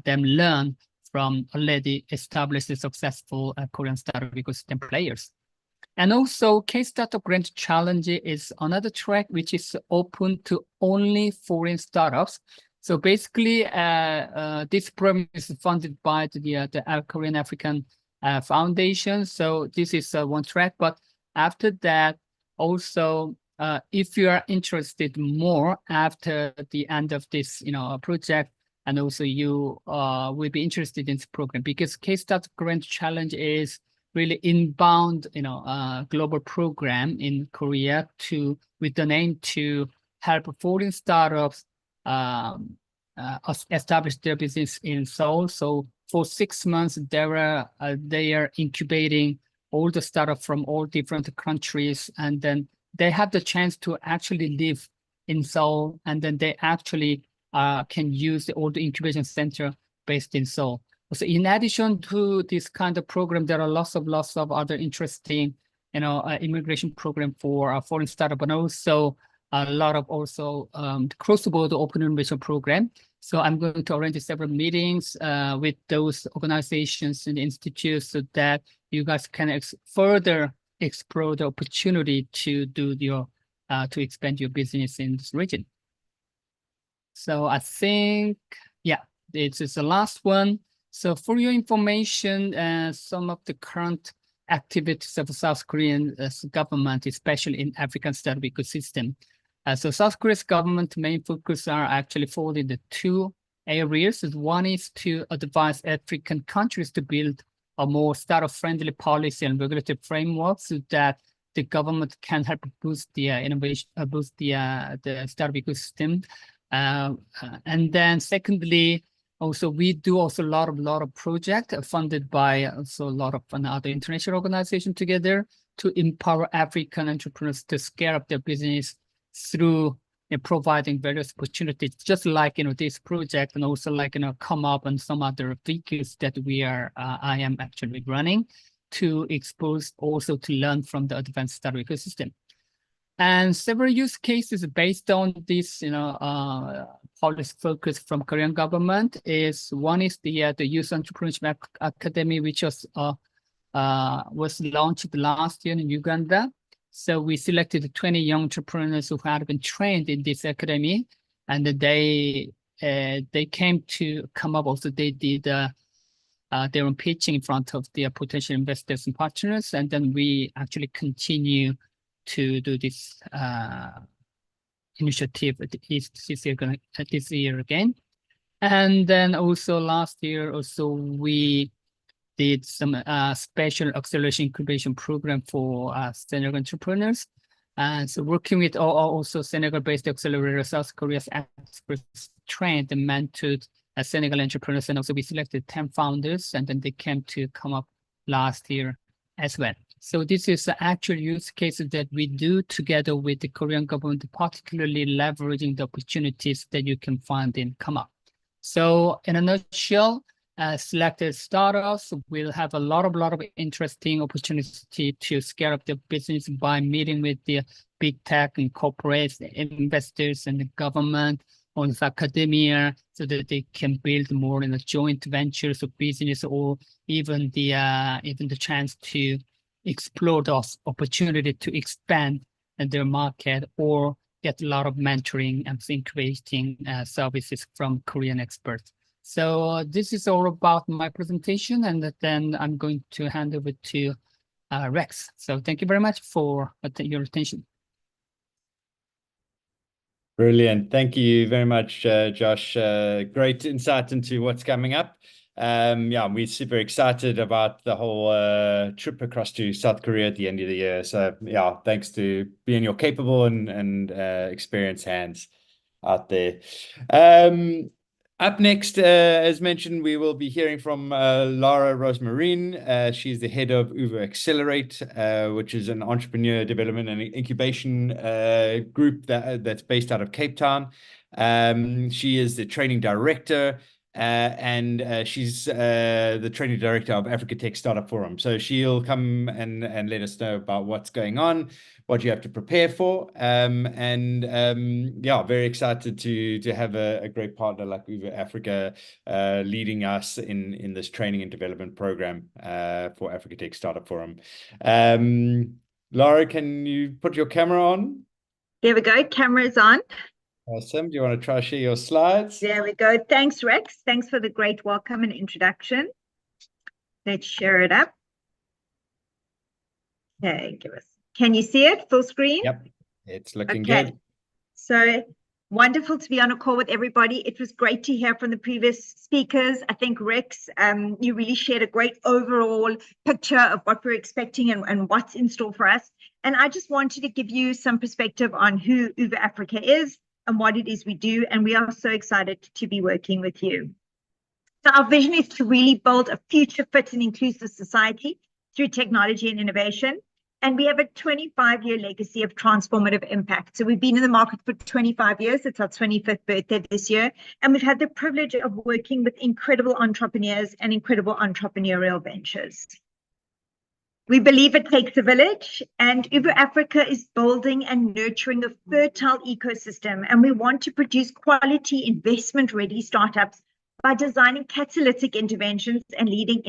them learn from already established successful Korean startup ecosystem players. And also K-Startup Grant Challenge is another track which is open to only foreign startups. So basically, this program is funded by the Korean African Foundation. So this is one track, but after that, also, if you are interested more after the end of this, project, and also you will be interested in this program, because K-Startup Grant Challenge is really inbound, global program in Korea with the aim to help foreign startups establish their business in Seoul. So for 6 months, they are incubating all the startups from all different countries, and then they have the chance to actually live in Seoul, and then they actually can use all the incubation center based in Seoul. So in addition to this kind of program, there are lots of other interesting, immigration program for foreign startup, but also a lot of cross-border open innovation program. So I'm going to arrange several meetings with those organizations and institutes so that you guys can further explore the opportunity to do to expand your business in this region. So I think, this is the last one. So for your information, some of the current activities of the South Korean government, especially in African startup ecosystem. So South Korea's government main focus are actually falling into 2 areas. One is to advise African countries to build a more startup-friendly policy and regulatory framework so that the government can help boost the innovation, boost the startup ecosystem. And then secondly, also we do also a lot of projects funded by also a lot of other international organizations together to empower African entrepreneurs to scale up their business through providing various opportunities, just like this project, and also like Come Up and some other vehicles that I am actually running to expose, also to learn from the advanced startup ecosystem. And several use cases based on this, policy focus from Korean government is one is the Youth Entrepreneurship Academy, which was launched last year in Uganda. So we selected 20 young entrepreneurs who had been trained in this academy, and they came to Come Up. Also, they did their own pitching in front of their potential investors and partners, and then we actually continue to do this initiative this year again. And then also last year, also we did some special acceleration incubation program for Senegal entrepreneurs. And so working with also Senegal-based accelerator, South Korea's experts trained and mentored Senegal entrepreneurs, and also we selected 10 founders, and then they came to come up last year as well. So this is the actual use cases that we do together with the Korean government, particularly leveraging the opportunities that you can find in Come Up. So in a nutshell, selected startups will have a lot of interesting opportunity to scale up their business by meeting with the big tech and corporates, the investors and the government, also academia, so that they can build more in a joint ventures of business, or even the chance to explore those opportunity to expand their market or get a lot of mentoring and creating services from Korean experts. So this is all about my presentation, and then I'm going to hand over to Rex. So thank you very much for your attention. Brilliant. Thank you very much, Josh. Great insight into what's coming up. Yeah, we're super excited about the whole trip across to South Korea at the end of the year. So yeah, thanks to being your capable and experienced hands out there. Up next, as mentioned, we will be hearing from Lara Rosmarin. She's the head of Uber Accelerate, which is an entrepreneur development and incubation group that's based out of Cape Town. She is the training director, and she's the training director of Africa Tech Startup Forum. So she'll come and let us know about what's going on, what you have to prepare for, and yeah, very excited to have a great partner like Uber Africa leading us in this training and development program for Africa Tech Startup Forum. Lara, can you put your camera on? There we go. Camera's on. Awesome. Do you want to try share your slides? There we go. Thanks, Rex. Thanks for the great welcome and introduction. Let's share it up. Okay, can you see it full screen? Yep, it's looking good. So wonderful to be on a call with everybody. It was great to hear from the previous speakers. I think, Rex, you really shared a great overall picture of what we're expecting and what's in store for us. And I just wanted to give you some perspective on who Uber Africa is and what it is we do. And we are so excited to be working with you. So our vision is to really build a future fit and inclusive society through technology and innovation. And we have a 25-year legacy of transformative impact. So we've been in the market for 25 years. It's our 25th birthday this year. And we've had the privilege of working with incredible entrepreneurs and incredible entrepreneurial ventures. We believe it takes a village, and Uber Africa is building and nurturing a fertile ecosystem. And we want to produce quality investment-ready startups by designing catalytic interventions and leading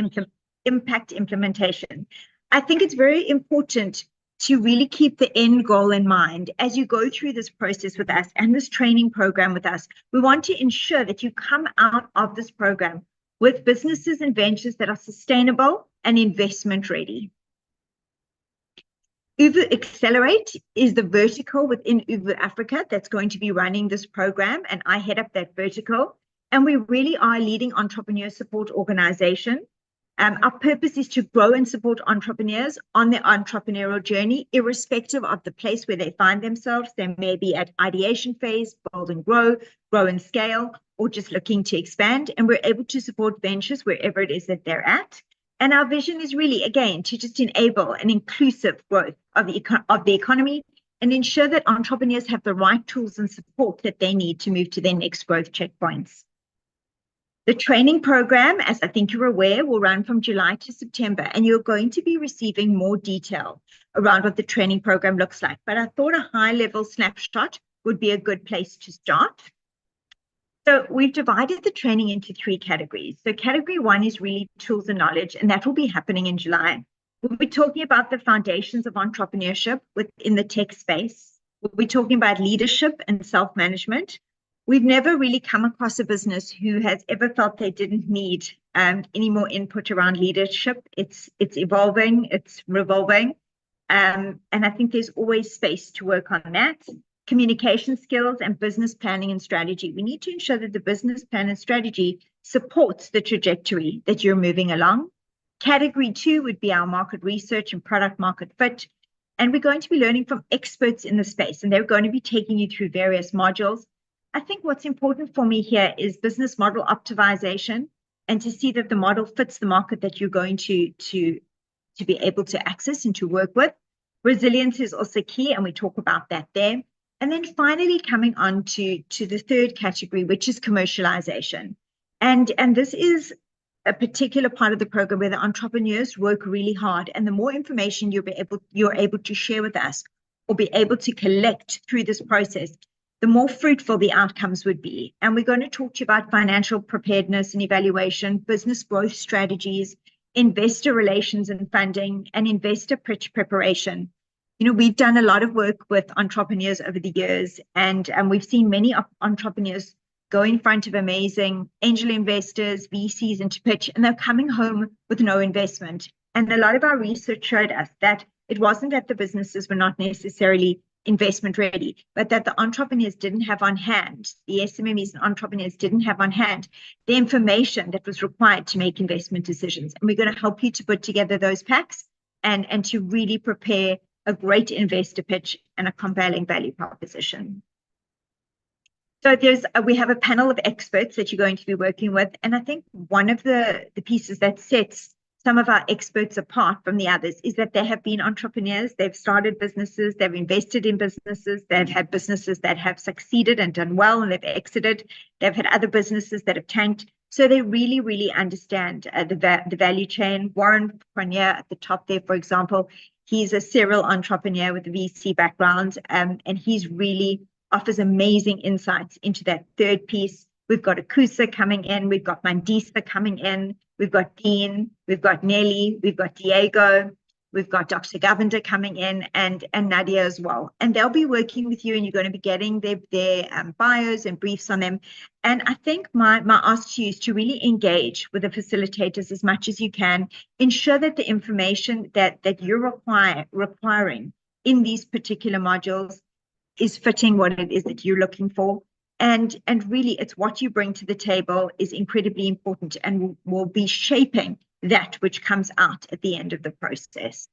impact implementation. I think it's very important to really keep the end goal in mind as you go through this process with us and this training program with us. We want to ensure that you come out of this program with businesses and ventures that are sustainable and investment ready. Uber Accelerate is the vertical within Uber Africa that's going to be running this program, and I head up that vertical. And we really are a leading entrepreneur support organization. Our purpose is to grow and support entrepreneurs on their entrepreneurial journey, irrespective of the place where they find themselves. They may be at ideation phase, build and grow and scale, or just looking to expand. And we're able to support ventures wherever it is that they're at. And our vision is really, again, to just enable an inclusive growth of the economy and ensure that entrepreneurs have the right tools and support that they need to move to their next growth checkpoints. The training program, as I think you're aware, will run from July to September, and you're going to be receiving more detail around what the training program looks like. But I thought a high-level snapshot would be a good place to start. So we've divided the training into 3 categories. So category 1 is really tools and knowledge, and that will be happening in July. We'll be talking about the foundations of entrepreneurship within the tech space. We'll be talking about leadership and self-management. We've never really come across a business who has ever felt they didn't need any more input around leadership. It's evolving, it's revolving, and I think there's always space to work on that. communication skills, and business planning and strategy. We need to ensure that the business plan and strategy supports the trajectory that you're moving along. Category 2 would be our market research and product market fit. And we're going to be learning from experts in the space, and they're going to be taking you through various modules. I think what's important for me here is business model optimization, and to see that the model fits the market that you're going to be able to access and to work with. Resilience is also key, and we talk about that there. And then finally coming on to the third category, which is commercialization. And this is a particular part of the program where the entrepreneurs work really hard, and the more information you're able to share with us or be able to collect through this process, the more fruitful the outcomes would be. And we're going to talk to you about financial preparedness and evaluation, business growth strategies, investor relations and funding, and investor pitch preparation. You know, we've done a lot of work with entrepreneurs over the years, and we've seen many entrepreneurs go in front of amazing angel investors, VCs, and to pitch, and they're coming home with no investment. And a lot of our research showed us that it wasn't that the businesses were not necessarily investment ready, but that the entrepreneurs didn't have on hand, the SMEs and entrepreneurs didn't have on hand the information that was required to make investment decisions. And we're going to help you to put together those packs and to really prepare a great investor pitch and a compelling value proposition. So we have a panel of experts that you're going to be working with. And I think one of the pieces that sets some of our experts apart from the others is that they have been entrepreneurs, they've started businesses, they've invested in businesses, they've had businesses that have succeeded and done well and they've exited, they've had other businesses that have tanked. So they really, really understand the value chain. Warren Fournier at the top there, for example, he's a serial entrepreneur with a VC background, and he's really offers amazing insights into that third piece. We've got Akusa coming in, we've got Mandisa coming in, we've got Dean, we've got Nelly, we've got Diego, we've got Dr. Govender coming in, and Nadia as well. And they'll be working with you, and you're going to be getting their bios and briefs on them. And I think my ask to you is to really engage with the facilitators as much as you can. Ensure that the information that you're requiring in these particular modules is fitting what it is that you're looking for. And really, it's what you bring to the table is incredibly important and will be shaping that which comes out at the end of the process.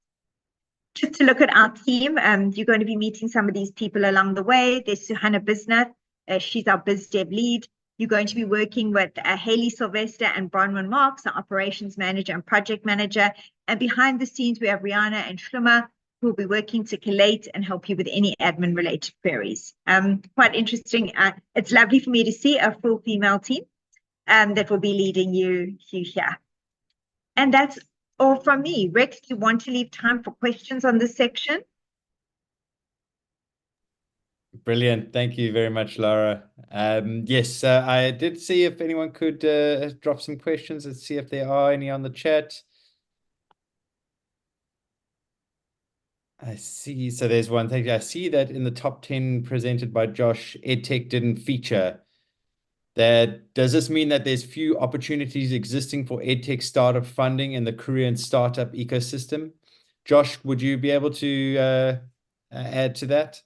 Just to look at our team, you're going to be meeting some of these people along the way. There's Suhana Bisnath, she's our biz dev lead. You're going to be working with Haley Sylvester and Bronwyn Marks, our operations manager and project manager. And behind the scenes, we have Rihanna and Shluma, who will be working to collate and help you with any admin related queries. Quite interesting. It's lovely for me to see a full female team that will be leading you here. And that's all from me. Rex, do you want to leave time for questions on this section? Brilliant. Thank you very much, Lara. Yes, I did see if anyone could drop some questions. Let's see if there are any on the chat. I see. So there's one thing. I see that in the top 10 presented by Josh, EdTech didn't feature. Does this mean that there's few opportunities existing for EdTech startup funding in the Korean startup ecosystem? Josh, would you be able to add to that?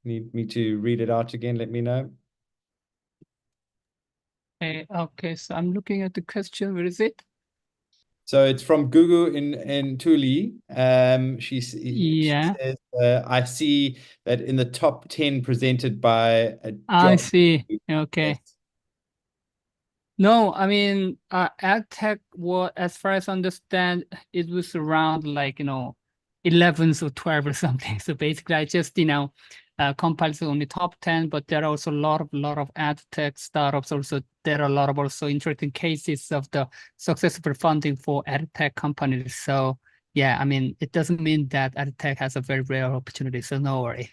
Need me to read it out again? Let me know. Okay, so I'm looking at the question. Where is it? So it's from Gugu in Tuli. She says, I see that in the top 10 presented by I see. Okay. Yes. No, I mean, EdTech, as far as I understand, it was around 11th or 12th or something. So basically, I just, compiled only top 10, but there are also a lot of EdTech startups. Also, there are a lot of also interesting cases of the successful funding for EdTech companies. So yeah, I mean, it doesn't mean that EdTech has a very rare opportunity. So no worry.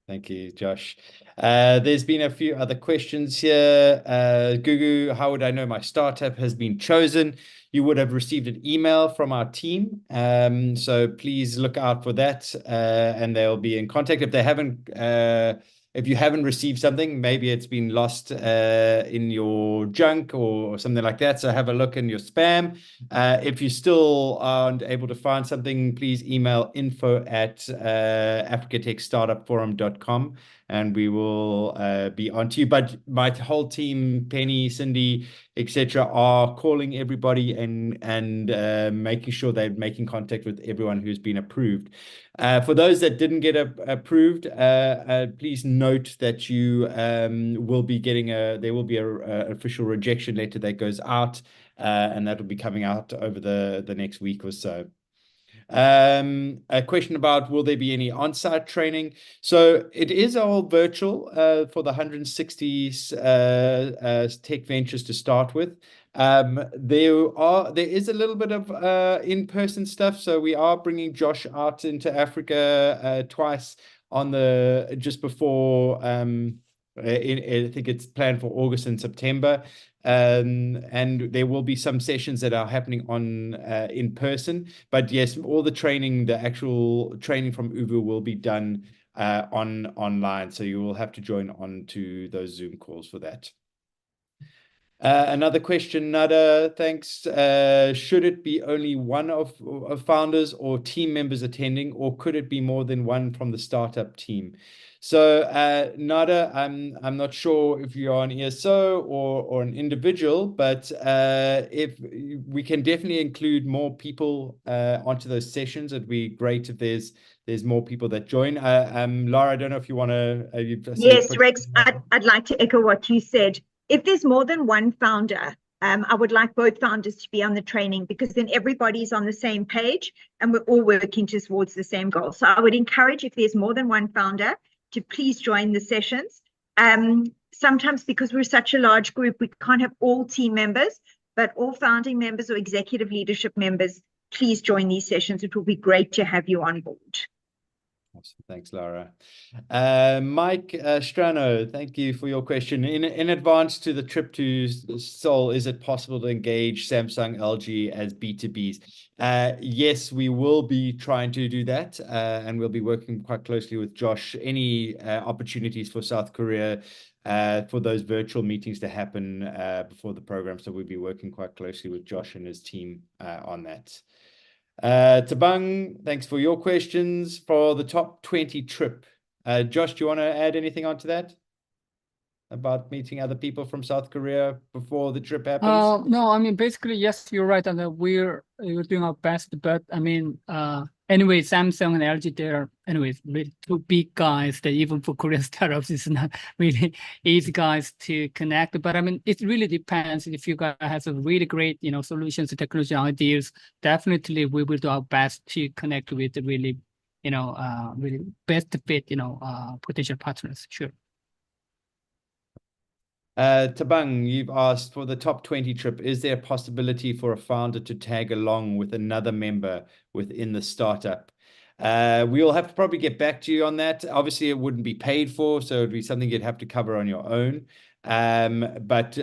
Thank you, Josh. There's been a few other questions here. Gugu, how would I know my startup has been chosen? You would have received an email from our team. So please look out for that and they'll be in contact. If they haven't if you haven't received something, maybe it's been lost in your junk or something like that. So have a look in your spam. If you still aren't able to find something, please email info@africatechstartupforum.com and we will be on to you. But my whole team, Penny, Cindy, etc., are calling everybody and making sure they're making contact with everyone who's been approved. For those that didn't get approved, please note that you will be getting there will be a official rejection letter that goes out, and that will be coming out over the next week or so. A question about will there be any on-site training? So it is all virtual for the 160 tech ventures to start with. There is a little bit of in-person stuff. So we are bringing Josh out into Africa twice on just before I think it's planned for August and September. And there will be some sessions that are happening on in person, but yes, all the training, the actual training from Uvu will be done online. So you will have to join on to those Zoom calls for that. Another question, Nada, thanks. Should it be only one of founders or team members attending, or could it be more than one from the startup team? So Nada, I'm not sure if you're an ESO or an individual, but if we can definitely include more people onto those sessions, it'd be great if there's more people that join. Lara, I don't know if you want to. Yes, Rex, I'd like to echo what you said. If there's more than one founder, I would like both founders to be on the training, because then everybody's on the same page and we're all working towards the same goal. So I would encourage, if there's more than one founder, to please join the sessions. Sometimes because we're such a large group, we can't have all team members, but all founding members or executive leadership members, please join these sessions. It will be great to have you on board. Awesome. Thanks, Lara. Mike Strano, thank you for your question. In advance to the trip to Seoul, is it possible to engage Samsung, LG as B2Bs? Yes, we will be trying to do that, and we'll be working quite closely with Josh. Any opportunities for South Korea for those virtual meetings to happen before the program. So we'll be working quite closely with Josh and his team on that. Tabang, thanks for your questions. For the top 20 trip, Josh, do you want to add anything onto that about meeting other people from South Korea before the trip happens? No, I mean, basically, yes, you're right, and we're doing our best. But I mean, anyway, Samsung and LG, they're anyways really two big guys that even for Korean startups, it's not really easy guys to connect. But I mean, it really depends. If you guys have some really great, solutions, technology ideas, definitely we will do our best to connect with the really, really best fit, potential partners. Sure. Tabang, you've asked for the top 20 trip, is there a possibility for a founder to tag along with another member within the startup? We'll have to probably get back to you on that. Obviously, it wouldn't be paid for, so it'd be something you'd have to cover on your own. But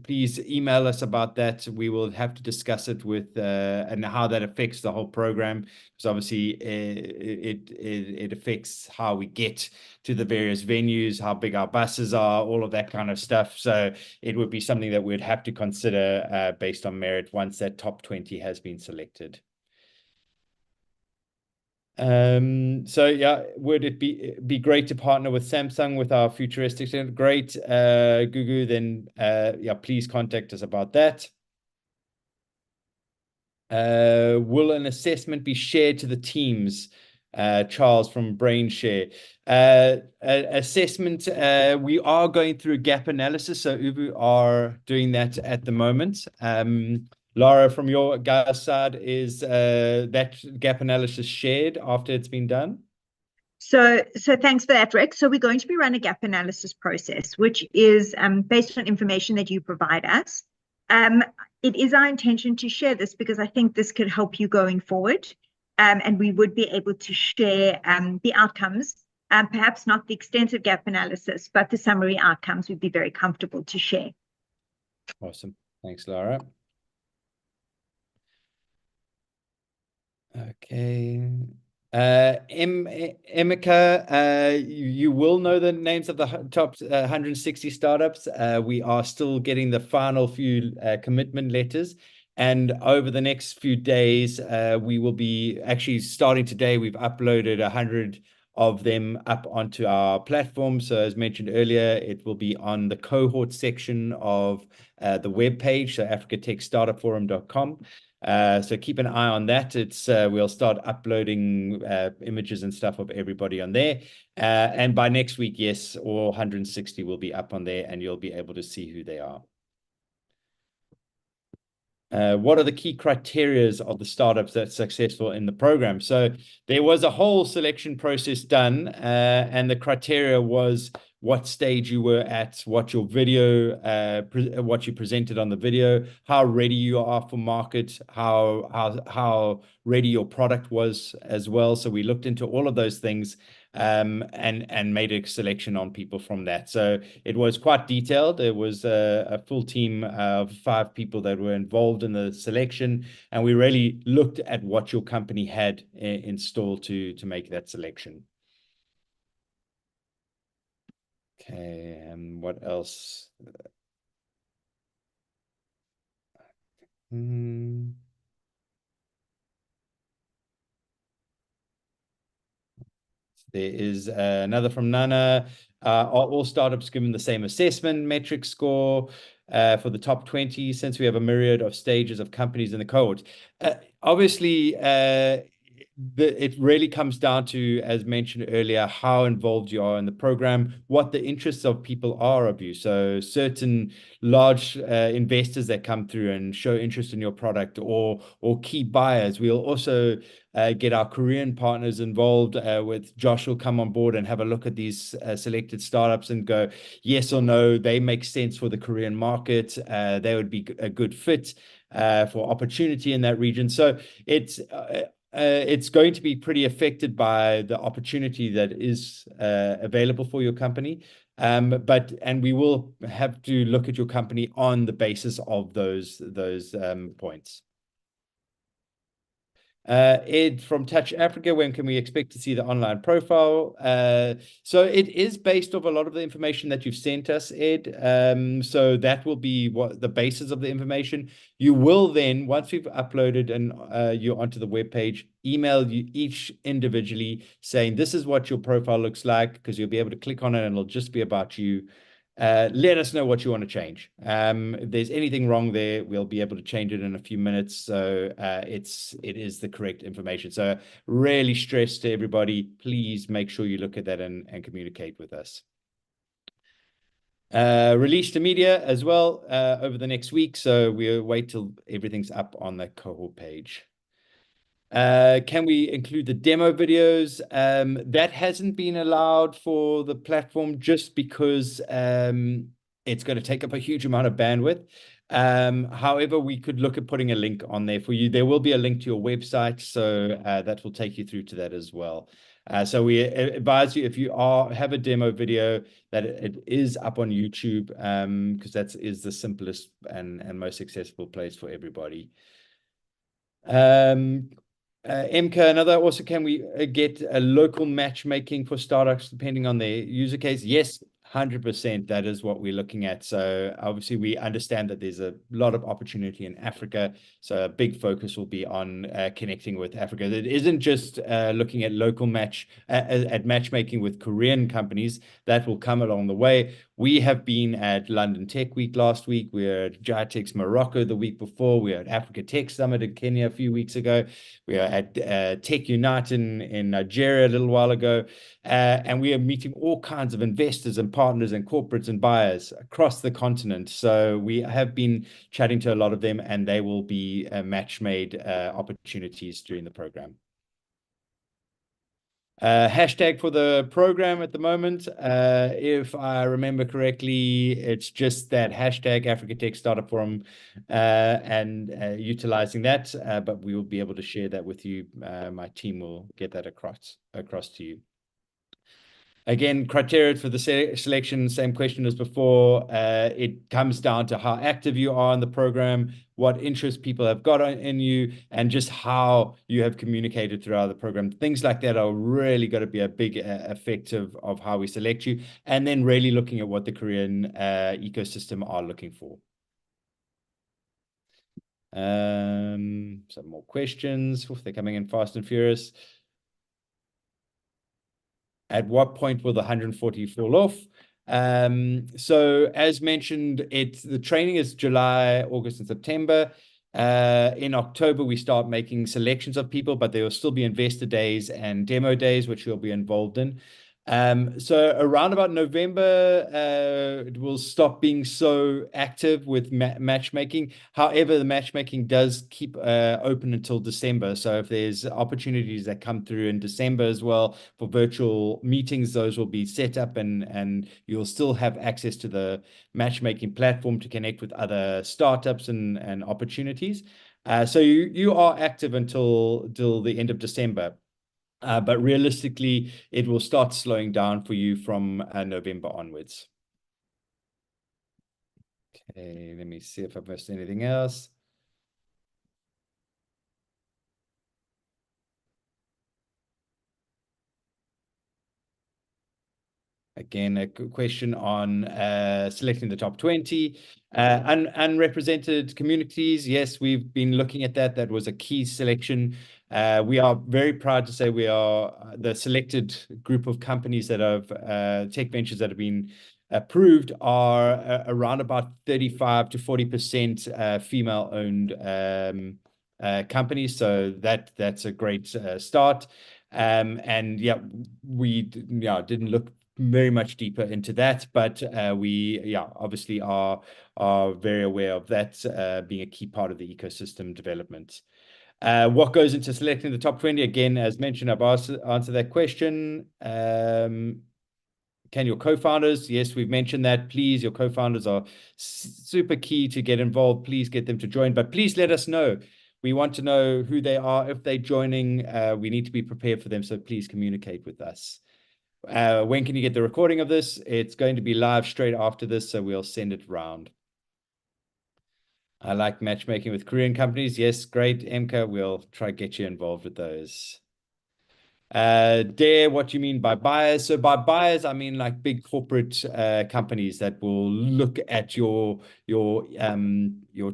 please email us about that. We will have to discuss it with and how that affects the whole program, because obviously it affects how we get to the various venues, how big our buses are, all of that kind of stuff. So it would be something that we'd have to consider based on merit once that top 20 has been selected. So yeah, would it be great to partner with Samsung with our futuristic? Great, Gugu, then yeah, please contact us about that. Will an assessment be shared to the teams? Charles from BrainShare. Assessment, we are going through a gap analysis, so Uvu are doing that at the moment. Lara, from your guys' side, is that gap analysis shared after it's been done? So thanks for that, Rex. So we're going to be running a gap analysis process, which is based on information that you provide us. It is our intention to share this because I think this could help you going forward. And we would be able to share the outcomes, perhaps not the extensive gap analysis, but the summary outcomes we'd be very comfortable to share. Awesome. Thanks, Lara. Okay. Emeka, you will know the names of the top 160 startups. We are still getting the final few commitment letters. And over the next few days, we will be actually starting today. We've uploaded 100 of them up onto our platform. So as mentioned earlier, it will be on the cohort section of the web page, so africatechstartupforum.com. So keep an eye on that. It's we'll start uploading images and stuff of everybody on there. And by next week, yes, all 160 will be up on there and you'll be able to see who they are. What are the key criterias of the startups that's successful in the program? So there was a whole selection process done, and the criteria was what stage you were at, what your video, what you presented on the video, how ready you are for market, how ready your product was as well. So we looked into all of those things, and made a selection on people from that. So it was quite detailed. There was a full team of 5 people that were involved in the selection, and we really looked at what your company had installed to make that selection. Okay, and what else? There is another from Nana. Are all startups given the same assessment metric score for the top 20, since we have a myriad of stages of companies in the cohort? Obviously, it really comes down to, as mentioned earlier, how involved you are in the program, what the interests of people are of you. So certain large investors that come through and show interest in your product, or key buyers. We'll also get our Korean partners involved. With Josh will come on board and have a look at these selected startups and go yes or no, they make sense for the Korean market. They would be a good fit for opportunity in that region. So it's going to be pretty affected by the opportunity that is available for your company. And we will have to look at your company on the basis of those points. Ed from Touch Africa, when can we expect to see the online profile? So it is based off a lot of the information that you've sent us, Ed. So that will be what the basis of the information. You will then, once we've uploaded and you onto the webpage, email you each individually saying this is what your profile looks like, because you'll be able to click on it and it'll just be about you. Let us know what you want to change. If there's anything wrong there, we'll be able to change it in a few minutes. So it is the correct information. So really stress to everybody, please make sure you look at that and communicate with us. Release to media as well over the next week. So we'll wait till everything's up on the cohort page. Can we include the demo videos? That hasn't been allowed for the platform just because it's going to take up a huge amount of bandwidth. However, we could look at putting a link on there for you. There will be a link to your website, so that will take you through to that as well. So we advise you, if you have a demo video, that it is up on YouTube, because that is the simplest and most accessible place for everybody. MK, another also, can we get a local matchmaking for startups depending on their user case? Yes, 100%. That is what we're looking at. So obviously we understand that there's a lot of opportunity in Africa. So a big focus will be on connecting with Africa. It isn't just looking at local matchmaking with Korean companies. That will come along the way. We have been at London Tech Week last week. We were at GITEX Morocco the week before. We were at Africa Tech Summit in Kenya a few weeks ago. We are at Tech Unite in Nigeria a little while ago. And we are meeting all kinds of investors and partners and corporates and buyers across the continent. So we have been chatting to a lot of them, and they will be match-made opportunities during the program. Hashtag for the program at the moment, if I remember correctly, it's just that hashtag Africa Tech Startup Forum, and utilizing that, but we will be able to share that with you. My team will get that across to you. Again, criteria for the selection, same question as before. It comes down to how active you are in the program, what interest people have got in you, and just how you have communicated throughout the program. Things like that are really going to be a big effect of how we select you, and then really looking at what the Korean ecosystem are looking for. Some more questions. Oof, they're coming in fast and furious. At what point will the 140 fall off? So as mentioned, the training is July, August, and September. In October, we start making selections of people, but there will still be investor days and demo days, which you'll be involved in. So around about November, it will stop being so active with matchmaking. However, the matchmaking does keep open until December. So if there's opportunities that come through in December as well for virtual meetings, those will be set up, and you'll still have access to the matchmaking platform to connect with other startups and opportunities. So you are active until the end of December. But realistically, it will start slowing down for you from November onwards. Okay, let me see if I've missed anything else. Again, a question on selecting the top 20. Unrepresented communities, yes, we've been looking at that. That was a key selection. We are very proud to say we are the selected group of companies that have tech ventures that have been approved are around about 35 to 40% female-owned companies. So that's a great start. And yeah, we didn't look very much deeper into that, but we obviously are very aware of that being a key part of the ecosystem development. What goes into selecting the top 20? Again, as mentioned, I've answered that question. Can your co-founders? Yes, we've mentioned that. Please, your co-founders are super key to get involved. Please get them to join, but please let us know. We want to know who they are. If they're joining, we need to be prepared for them. So please communicate with us. When can you get the recording of this? It's going to be live straight after this, so we'll send it around. I like matchmaking with Korean companies. Yes, great, Emka. We'll try to get you involved with those. Dare, what do you mean by buyers? So by buyers, I mean like big corporate companies that will look at your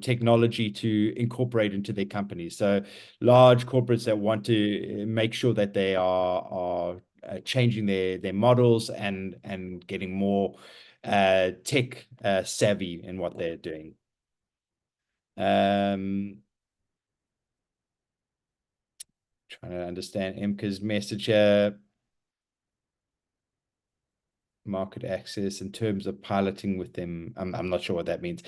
technology to incorporate into their companies. So large corporates that want to make sure that they are changing their models and getting more tech savvy in what they're doing. Trying to understand Emka's message here. Market access in terms of piloting with them. I'm not sure what that means.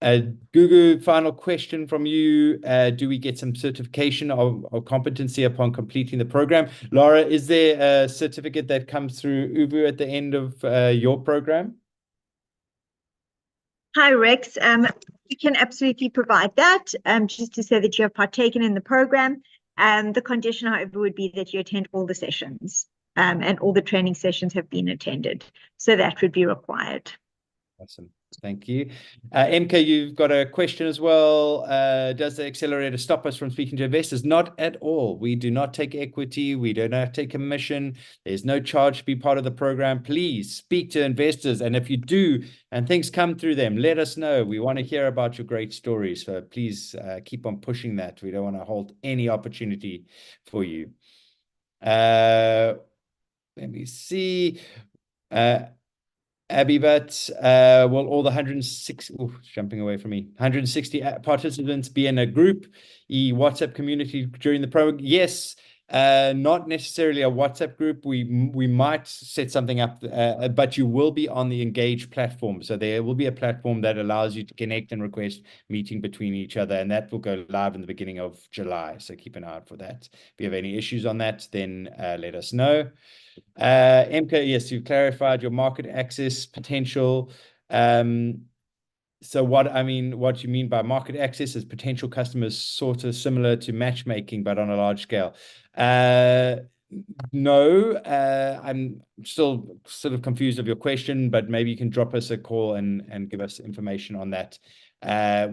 Gugu, final question from you. Do we get some certification or competency upon completing the program? Laura, is there a certificate that comes through Uvu at the end of your program? Hi, Rex. We can absolutely provide that, just to say that you have partaken in the program. The condition, however, would be that you attend all the sessions, and all the training sessions have been attended. So that would be required. Awesome. Thank you. Emka, you've got a question as well. Does the accelerator stop us from speaking to investors? Not at all. We do not take equity. We do not take commission. There's no charge to be part of the program. Please speak to investors. And if you do, and things come through them, let us know. We want to hear about your great stories. So please keep on pushing that. We don't want to hold any opportunity for you. Let me see. Abibat, will all the 160, jumping away from me, 160 participants be in a group, WhatsApp community during the program? Yes, not necessarily a WhatsApp group. We might set something up, but you will be on the Engage platform. So there will be a platform that allows you to connect and request meeting between each other, and that will go live in the beginning of July. So keep an eye out for that. If you have any issues on that, then let us know. Emka, yes, you've clarified your market access potential. So what you mean by market access is potential customers sort of similar to matchmaking, but on a large scale. No, I'm still sort of confused of your question, but maybe you can drop us a call and give us information on that.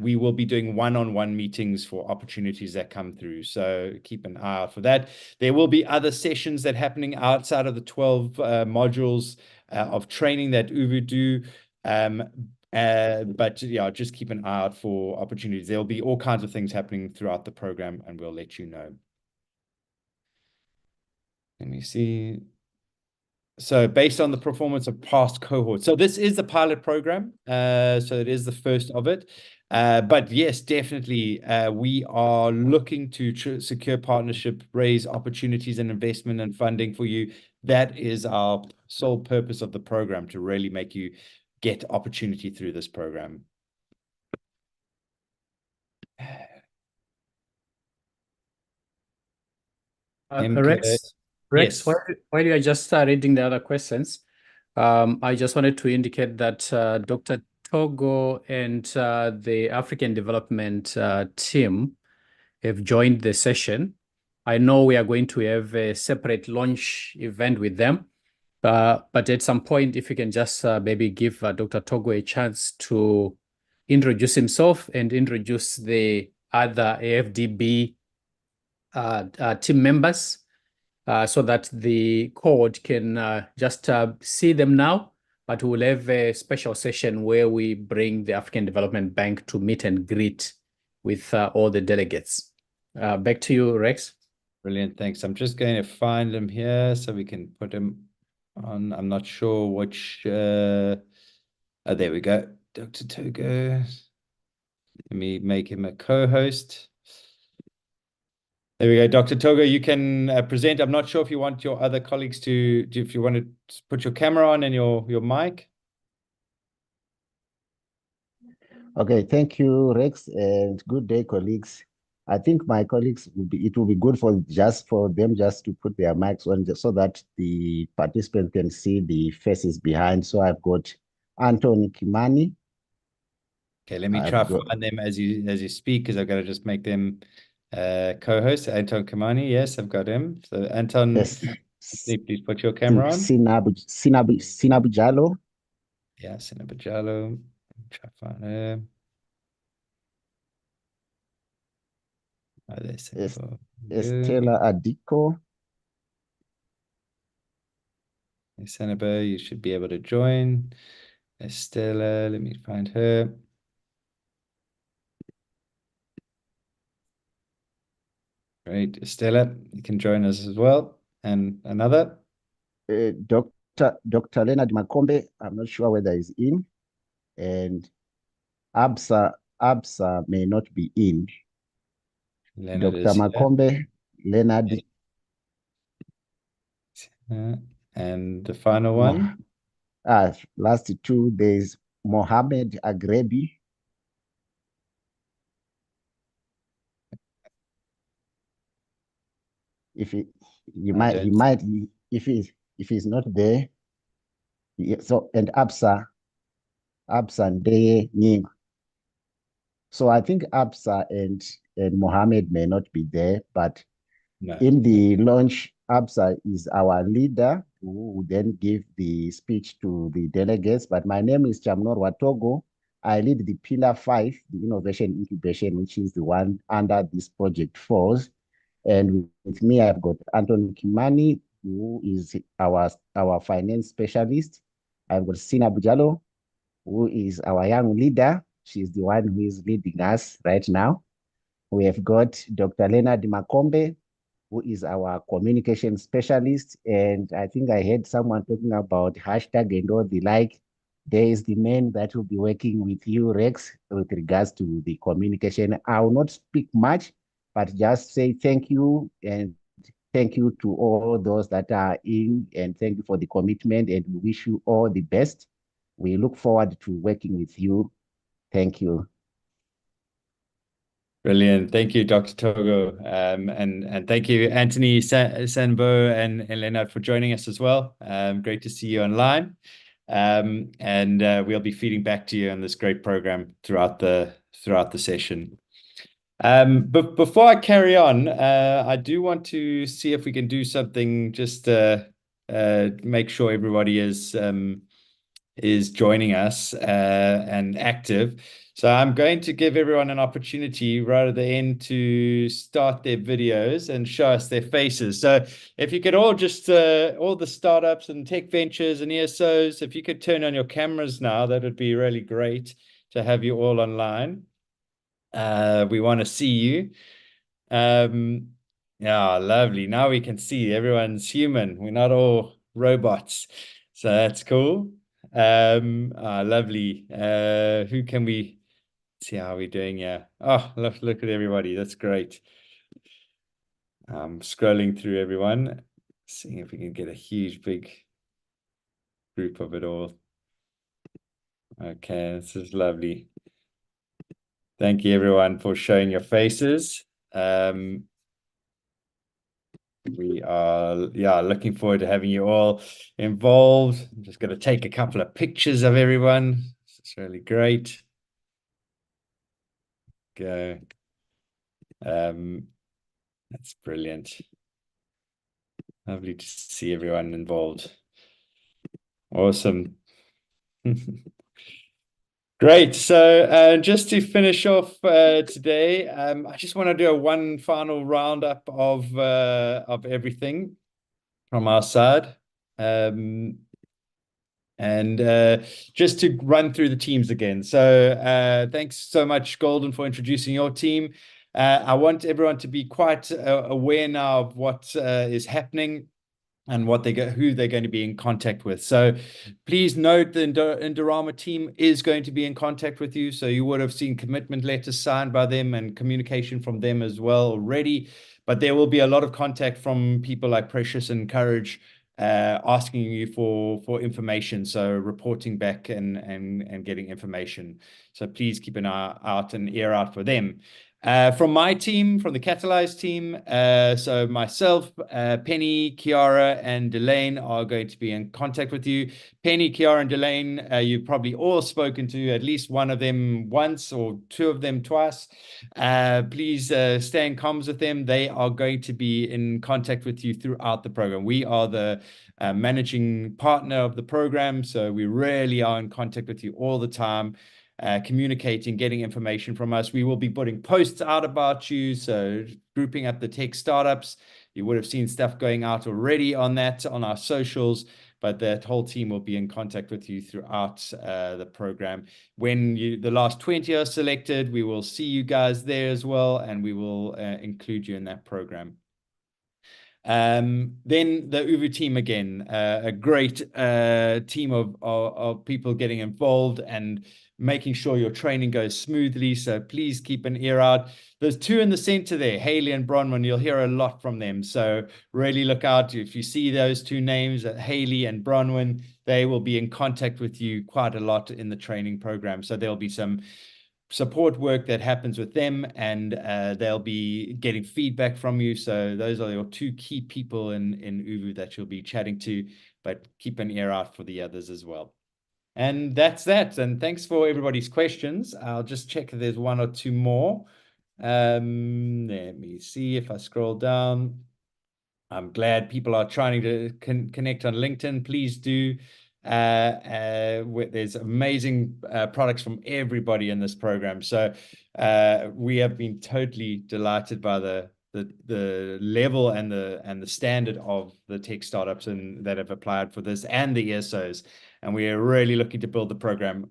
We will be doing one-on-one meetings for opportunities that come through, so keep an eye out for that. There will be other sessions that are happening outside of the 12 modules of training that UVU do. But yeah, just keep an eye out for opportunities. There'll be all kinds of things happening throughout the program, and we'll let you know. Let me see. So based on the performance of past cohorts. So this is the pilot program. So it is the first of it. But yes, definitely, we are looking to secure partnership, raise opportunities and investment and funding for you. That is our sole purpose of the program, to really make you get opportunity through this program. Rex, Yes. while you are just reading the other questions, I just wanted to indicate that Dr. Togo and the African Development team have joined the session. I know we are going to have a separate launch event with them, but at some point, if you can just maybe give Dr. Togo a chance to introduce himself and introduce the other AFDB team members, so that the cohort can just see them now, but we'll have a special session where we bring the African Development Bank to meet and greet with all the delegates. Back to you, Rex. Brilliant, thanks. I'm just going to find them here so we can put them on. I'm not sure which. Oh, there we go. Dr. Togo. Let me make him a co-host. There we go. Dr. Togo, you can present. I'm not sure if you want your other colleagues to, if you want to put your camera on and your mic. Okay, thank you, Rex, and good day, colleagues. I think my colleagues it will be good for them to put their mics on, just so that the participants can see the faces behind. So I've got Anton Kimani. Okay, let me try find them as you speak, because I've got to just make them co-host. Anton Kimani, yes, I've got him. So Anton, Yes. please put your camera on. Sinabu Jalo. Yeah, Sinabu Jalo. Try to find her. Oh, there's Estela Adiko. Senator, you should be able to join. Estela, let me find her. Great, Estela, you can join us as well. And another? Dr. Leonard Makombe, I'm not sure whether he's in. And Absa may not be in. Leonard Dr. Makombe, Leonard. And the final one? Last two, there's Mohammed Agrebi. If he's not there. So, and Absa Ndeye Nying. So I think Absa and Mohammed may not be there, but no. In the launch, Absa is our leader who will then give the speech to the delegates. But my name is Chamnor Watogo. I lead the Pillar 5, the Innovation Incubation, which is the one under this Project Force. And with me, I've got Anton Kimani, who is our finance specialist. I've got Sina Bujalo, who is our young leader. She's the one who is leading us right now. We have got Dr. Leonard Makombe, who is our communication specialist. And I think I heard someone talking about hashtag and all the like. There is the man that will be working with you, Rex, with regards to the communication. I will not speak much, but just say thank you, and thank you to all those that are in, and thank you for the commitment, and we wish you all the best. We look forward to working with you. Thank you. Brilliant. Thank you, Dr. Togo. And thank you, Anthony, Sanbo, and Leonard, for joining us as well. Great to see you online. And we'll be feeding back to you on this great program throughout the session. But before I carry on, I do want to see if we can do something just to make sure everybody is joining us and active. So I'm going to give everyone an opportunity right at the end to start their videos and show us their faces. So if you could all just, all the startups and tech ventures and ESOs, if you could turn on your cameras now, that would be really great to have you all online. We want to see you. Yeah, lovely. Now we can see everyone's human. We're not all robots. So that's cool. Lovely. Who can we see how we're doing here? Oh, look at everybody. That's great. I'm scrolling through everyone, seeing if we can get a huge, big group of it all. Okay, this is lovely. Thank you, everyone, for showing your faces. We are, looking forward to having you all involved. I'm just going to take a couple of pictures of everyone. It's really great. Go. That's brilliant. Lovely to see everyone involved. Awesome. Great. So just to finish off today, I just want to do one final roundup of everything from our side. And just to run through the teams again. So thanks so much, Golden, for introducing your team. I want everyone to be quite aware now of what is happening and who they're going to be in contact with. So please note the Indorama team is going to be in contact with you. So you would have seen commitment letters signed by them and communication from them as well already. But there will be a lot of contact from people like Precious and Courage asking you for information, so reporting back and getting information. So please keep an eye out and ear out for them. From my team, from the Catalyze team, so myself, Penny, Kiara, and Delane are going to be in contact with you. Penny, Kiara, and Delane, you've probably all spoken to at least one of them once or two of them twice. Please stay in comms with them. They are going to be in contact with you throughout the program. We are the managing partner of the program, so we really are in contact with you all the time. Communicating, getting information from us. We will be putting posts out about you, so grouping up the tech startups. You would have seen stuff going out already on that on our socials, but that whole team will be in contact with you throughout the program. When the last 20 are selected, we will see you guys there as well, and we will include you in that program. Then the Uvu team again, a great team of people getting involved and making sure your training goes smoothly. So please keep an ear out. There's two in the center there, Haley and Bronwyn. You'll hear a lot from them. So really look out. If you see those two names, Haley and Bronwyn, they will be in contact with you quite a lot in the training program. So there'll be some support work that happens with them, and they'll be getting feedback from you. So those are your two key people in Uvu that you'll be chatting to, but keep an ear out for the others as well. And that's that. And thanks for everybody's questions. I'll just check if there's one or two more. Let me see if I scroll down. I'm glad people are trying to connect on LinkedIn. Please do. There's amazing products from everybody in this program. So we have been totally delighted by the level and the standard of the tech startups that have applied for this and the ESOs. And we are really looking to build the program.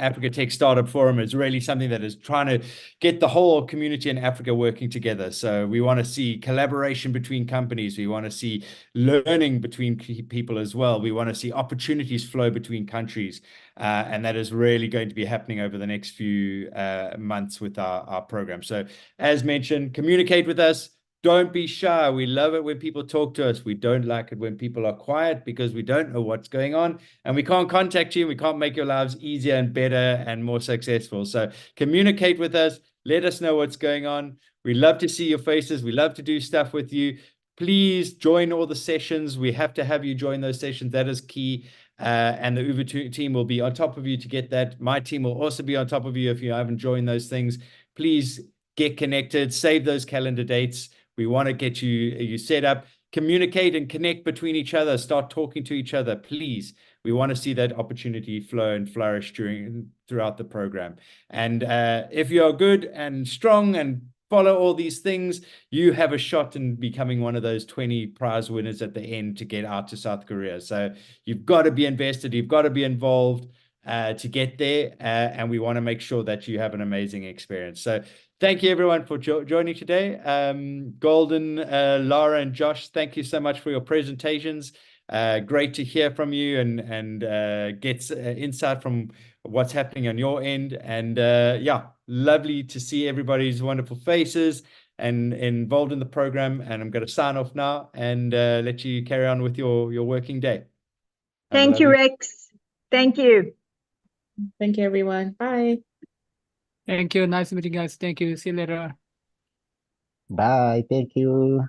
Africa Tech Startup Forum is really something that is trying to get the whole community in Africa working together. So we want to see collaboration between companies. We want to see learning between people as well. We want to see opportunities flow between countries. And that is really going to be happening over the next few months with our program. So as mentioned, communicate with us. Don't be shy. We love it when people talk to us. We don't like it when people are quiet because we don't know what's going on and we can't contact you. We can't make your lives easier and better and more successful. So communicate with us. Let us know what's going on. We love to see your faces. We love to do stuff with you. Please join all the sessions. We have to have you join those sessions. That is key. And the Uvu team will be on top of you to get that. My team will also be on top of you if you haven't joined those things. Please get connected, save those calendar dates. We want to get you set up, communicate and connect between each other, start talking to each other, please. We want to see that opportunity flow and flourish throughout the program. And if you are good and strong and follow all these things, you have a shot in becoming one of those 20 prize winners at the end to get out to South Korea. So you've got to be invested, you've got to be involved to get there, and we want to make sure that you have an amazing experience. So thank you everyone for joining today. Golden, Lara and Josh, thank you so much for your presentations. Great to hear from you and get insight from what's happening on your end. And yeah, lovely to see everybody's wonderful faces and involved in the program. And I'm going to sign off now and let you carry on with your working day. Thank you, Rex. Thank you. Thank you, everyone. Bye. Thank you. Nice meeting you guys. Thank you. See you later. Bye. Thank you.